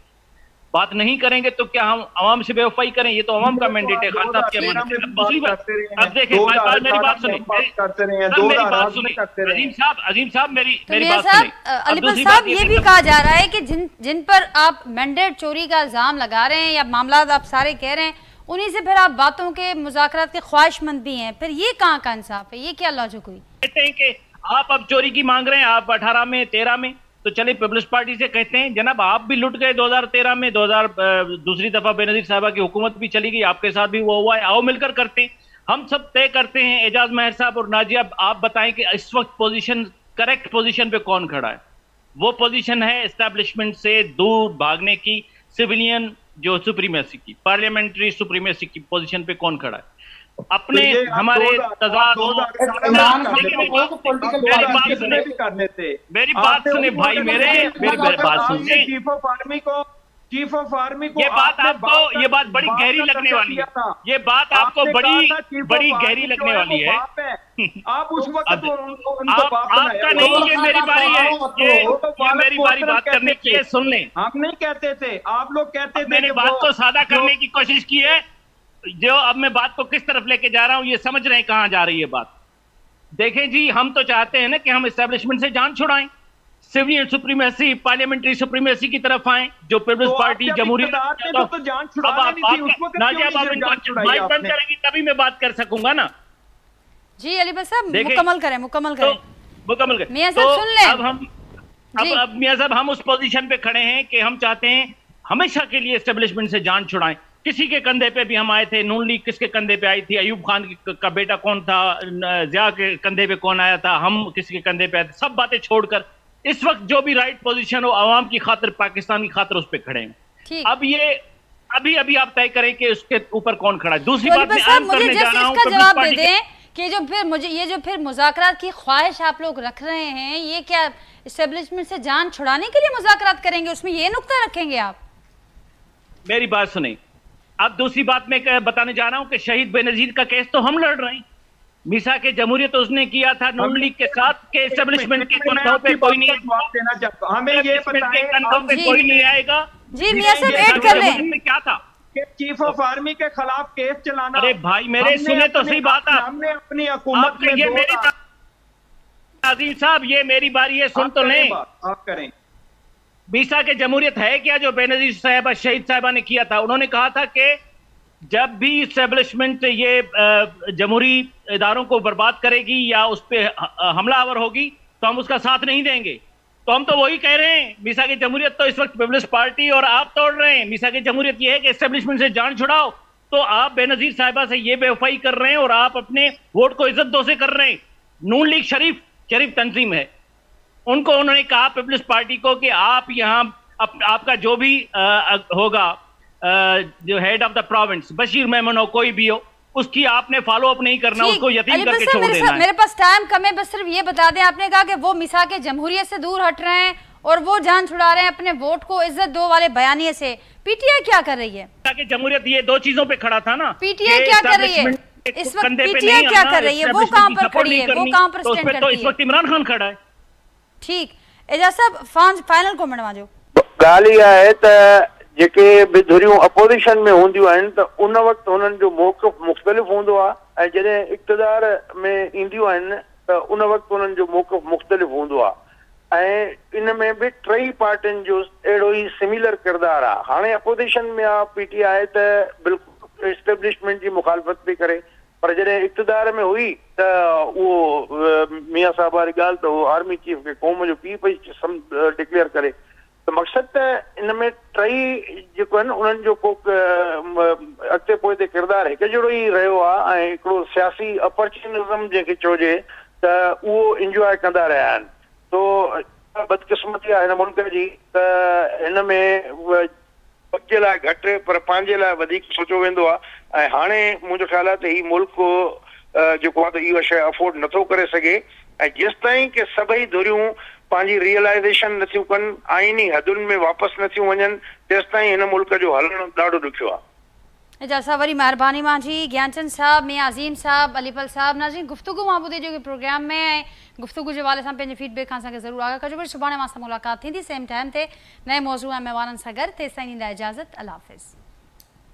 बात नहीं करेंगे तो क्या हम अवाम से बेवफाई करें? ये तो अवाम का मैंडेट है। खान साहब के दूसरी बात, अब देखें मेरी बात सुने, अजीम साहब मेरी बात सुने। अलीपल साहब ये भी कहा जा रहा है कि जिन पर आप मैंडेट चोरी का इल्जाम लगा रहे हैं या मामला आप सारे कह रहे हैं, उन्हीं से फिर आप बातों के मुज़ाकरात के ख्वाहिशमंद भी हैं, फिर ये कहाँ का इंसाफ है? ये क्या लॉजिक हुई? कहते हैं कि आप अब चोरी की मांग रहे हैं, आप 18 में 13 में, तो चले पीपल्स पार्टी से कहते हैं जनाब आप भी लुट गए 2013 में, दूसरी दफा बेनजीर साहबा की हुकूमत भी चली गई, आपके साथ भी वो हुआ है, आओ मिलकर करते हैं, हम सब तय करते हैं। एजाज महर साहब और नाजिया आप बताएं कि इस वक्त पोजीशन, करेक्ट पोजीशन पे कौन खड़ा है? वो पोजीशन है एस्टैब्लिशमेंट से दूर भागने की, सिविलियन जो सुप्रीमेसी की, पार्लियामेंट्री सुप्रीमेसी की पोजीशन पे कौन खड़ा है? अपने हमारे तजाद मेरी बात सुने भाई, मेरी बात सुनिए। चीफ ऑफ आर्मी को ये बात बड़ी गहरी लगने वाली है, ये बात आपको बड़ी गहरी लगने वाली है। आप उस वक्त आपका नहीं, ये मेरी बारी है, ये मेरी बारी बात करने की है, सुन लें। हम नहीं कहते थे, आप लोग कहते थे। मैंने बात को सादा करने की कोशिश की है, जो अब मैं बात को किस तरफ लेके जा रहा हूं ये समझ रहे हैं कहां जा रही है बात। देखें जी, हम तो चाहते हैं ना कि हम एस्टेब्लिशमेंट से जान छुड़ाएं, सिविलियन सुप्रीमेसी, पार्लियामेंट्री सुप्रीमेसी की तरफ आए, जो पीपल्स पार्टी जमहूरियत तो जान छुड़ानी थी उस वक्त, माइक बंद करेंगी तभी मैं बात कर सकूंगा ना। जी अलीपल साहब मुकम्मल करें। मियां साहब तो सुन लें। अब मियां साहब हम उस पोजीशन पे खड़े हैं कि हम चाहते हैं हमेशा के लिए एस्टेब्लिशमेंट से जान छुड़ाएं। किसी के कंधे पे भी हम आए थे, नून लीग किसके कंधे पे आई थी, अयूब खान का बेटा कौन था, जिया के कंधे पे कौन आया था, हम किसके कंधे पे आए थे, सब बातें छोड़कर इस वक्त जो भी राइट पोजीशन हो आवाम की खातिर, पाकिस्तान की खातिर उस पर खड़े हैं। अब ये अभी आप तय करें कि उसके ऊपर कौन खड़ा है। दूसरी बात मैं आम करने जा रहा हूं, जवाब दे दें कि जो फिर मुज़ाकरात की ख्वाहिश आप लोग रख रहे हैं, ये क्या एस्टेब्लिशमेंट से जान छुड़ाने के लिए मुज़ाकरात करेंगे, उसमें ये नुक्ता रखेंगे आप? मेरी बात सुने। अब दूसरी बात मैं बताने जा रहा हूं कि शहीद बेनजीर का केस तो हम लड़ रहे हैं, मिसा के जमहूरियत तो उसने किया था नून लीग के साथ, के एस्टेब्लिशमेंट के कंधों पे कोई नहीं, हमें ये कंधों पे कोई नहीं आएगा। जी मियां साहब ऐड कर लें। क्या था कि चीफ ऑफ आर्मी के खिलाफ केस चलाना। अरे भाई मेरे सुने तो सही बात है, हमने अपनी हुकूमत में ये मेरी अजीज साहब, ये मेरी बारी है, सुन तो लें। आप करें। मीसा के जमहूरियत है क्या जो बेनजीर साहिबा शहीद साहिबा ने किया था? उन्होंने कहा था कि जब भी इस्टेब्लिशमेंट ये जमहूरी इदारों को बर्बाद करेगी या उस पर हमलावर होगी तो हम उसका साथ नहीं देंगे। तो हम तो वही कह रहे हैं, मीसा की जमहूरियत तो इस वक्त पीपल्स पार्टी और आप तोड़ रहे हैं। मीसा की जमहूरियत ये है कि इस्टेब्लिशमेंट से जान छुड़ाओ, तो आप बेनजीर साहिबा से ये बेवफाई कर रहे हैं और आप अपने वोट को इज्जत दो से कर रहे हैं। नून लीग शरीफ तंजीम है, उनको उन्होंने कहा पीपल्स पार्टी को कि आप यहाँ आपका जो भी होगा जो head of the province, Bashir Memon हो कोई भी हो, उसकी आपने फॉलो अप नहीं करना, उसको यतीम करके छोड़ देना है। मेरे पास टाइम कम है, बस सिर्फ ये बता दें, आपने कहा कि वो मिसा के जमहूरियत से दूर हट रहे हैं और वो जान छुड़ा रहे हैं अपने वोट को इज्जत दो वाले बयानिए से। पीटीआई क्या कर रही है? कि जमहूरियत ये दो चीजों पे खड़ा था ना। पीटीआई क्या कर रही है इस वक्त? पीटीआई क्या कर रही है? वो कहां पर खड़ी है? वो कहां पर स्टैंड करती है? तो इस वक्त इमरान खान खड़ा है। ठीक, एजाज साहब फाइनल कमेंट वाजो। गाली है त जेके भी धुरियूं अपोजिशन में होंदियूं आहिनि त उन वक्त उन्हनि जो मौक़िफ़ मुख़्तलिफ़ हूंदो आहे, ऐं जॾहिं इक़्तिदार में ईंदियूं आहिनि त उन वक्त उन्हनि जो मौक़िफ़ मुख़्तलिफ़ हूंदो आहे। ऐं इन में बि टई पार्टियुनि जो अहिड़ो ई सिमिलर किरदारु आहे। हाणे अपोजिशन में आहे पीटीआई त बिल्कुलु इस्टेब्लिशमेंट जी मुखालफ़त पई करे, पर जॾहिं इक़्तिदार में हुई त उहो मियां साहिब वारी ॻाल्हि त उहो आर्मी चीफ खे क़ौम जो पीउ पई डिक्लेयर करे। त मक़सद त इन में टई जेको आहे न उन्हनि जो को अॻिते पोइ ते किरदारु हिकु जहिड़ो ई रहियो आहे ऐं हिकिड़ो सियासी अपॉर्चुनिज़म जंहिंखे चइजे त उहो इंजॉय कंदा रहिया आहिनि। तो बदकिस्मती आहे हिन मुल्क जी त हिन में जे लाइ घटि पर पंहिंजे लाइ वधीक सोचियो वेंदो आहे। ऐं हाणे मुंहिंजो ख़्यालु आहे त हीउ मुल्क जेको आहे त इहा शइ अफोर्ड नथो करे सघे। ऐं जेसि ताईं की सभई धुरियूं पंहिंजी रियलाइज़ेशन नथियूं कनि, आइनी हदुनि में वापसि नथियूं वञनि, तेसि ताईं हिन मुल्क जो हलणु ॾाढो ॾुखियो आहे। एजाज साहब वरी महिरबानी मुंहिंजी, ज्ञानचंद साहब, मियां अज़ीम साहब, अलीपल साहब, नाज़रीन गुफ्तगू मां ॿुधी जो प्रोग्राम में गुफ्तगू जे हवाले सां पंहिंजे फीडबैक खां असांखे ज़रूरु आगाह कजो। वरी सुभाणे मां सां मुलाक़ात थींदी सेम टाइम ते नए मौज़ू ऐं महिमाननि सां गॾु। तेसि ताईं ॾींदा इजाज़त। अल्लाह हाफ़िज़।